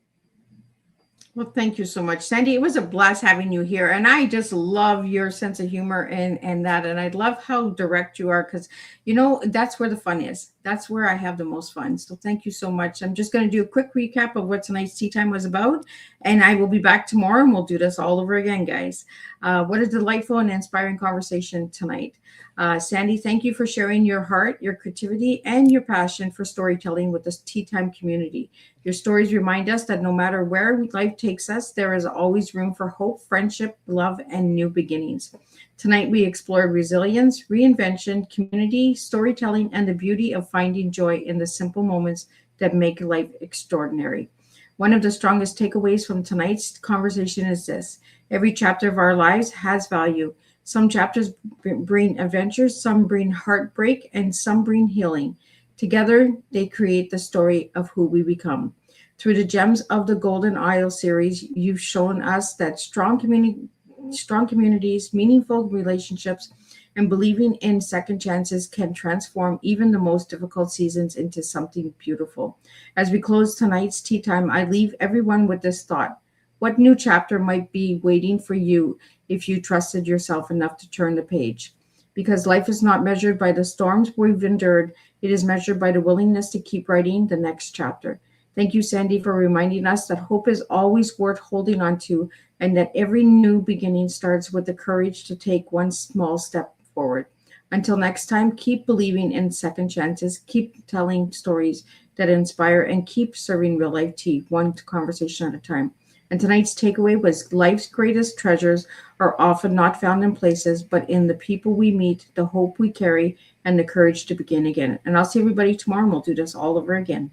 [SPEAKER 2] Well, thank you so much, Sandy. It was a blast having you here. And I just love your sense of humor and that. And I love how direct you are because, you know, that's where the fun is. That's where I have the most fun. So thank you so much. I'm just going to do a quick recap of what tonight's tea time was about. And I will be back tomorrow and we'll do this all over again, guys. What a delightful and inspiring conversation tonight. Sandy, thank you for sharing your heart, your creativity, and your passion for storytelling with this Tea Time community. Your stories remind us that no matter where life takes us, there is always room for hope, friendship, love, and new beginnings. Tonight, we explored resilience, reinvention, community, storytelling, and the beauty of finding joy in the simple moments that make life extraordinary. One of the strongest takeaways from tonight's conversation is this: every chapter of our lives has value. Some chapters bring adventures, some bring heartbreak, and some bring healing. Together, they create the story of who we become. Through the Gems of the Golden Isle series, you've shown us that strong communities, meaningful relationships, and believing in second chances can transform even the most difficult seasons into something beautiful. As we close tonight's tea time, I leave everyone with this thought: what new chapter might be waiting for you if you trusted yourself enough to turn the page? Because life is not measured by the storms we've endured, it is measured by the willingness to keep writing the next chapter. Thank you, Sandy, for reminding us that hope is always worth holding on to and that every new beginning starts with the courage to take one small step forward. Until next time, keep believing in second chances, keep telling stories that inspire, and keep serving real life tea, one conversation at a time. And tonight's takeaway was life's greatest treasures are often not found in places, but in the people we meet, the hope we carry, and the courage to begin again. And I'll see everybody tomorrow, and we'll do this all over again.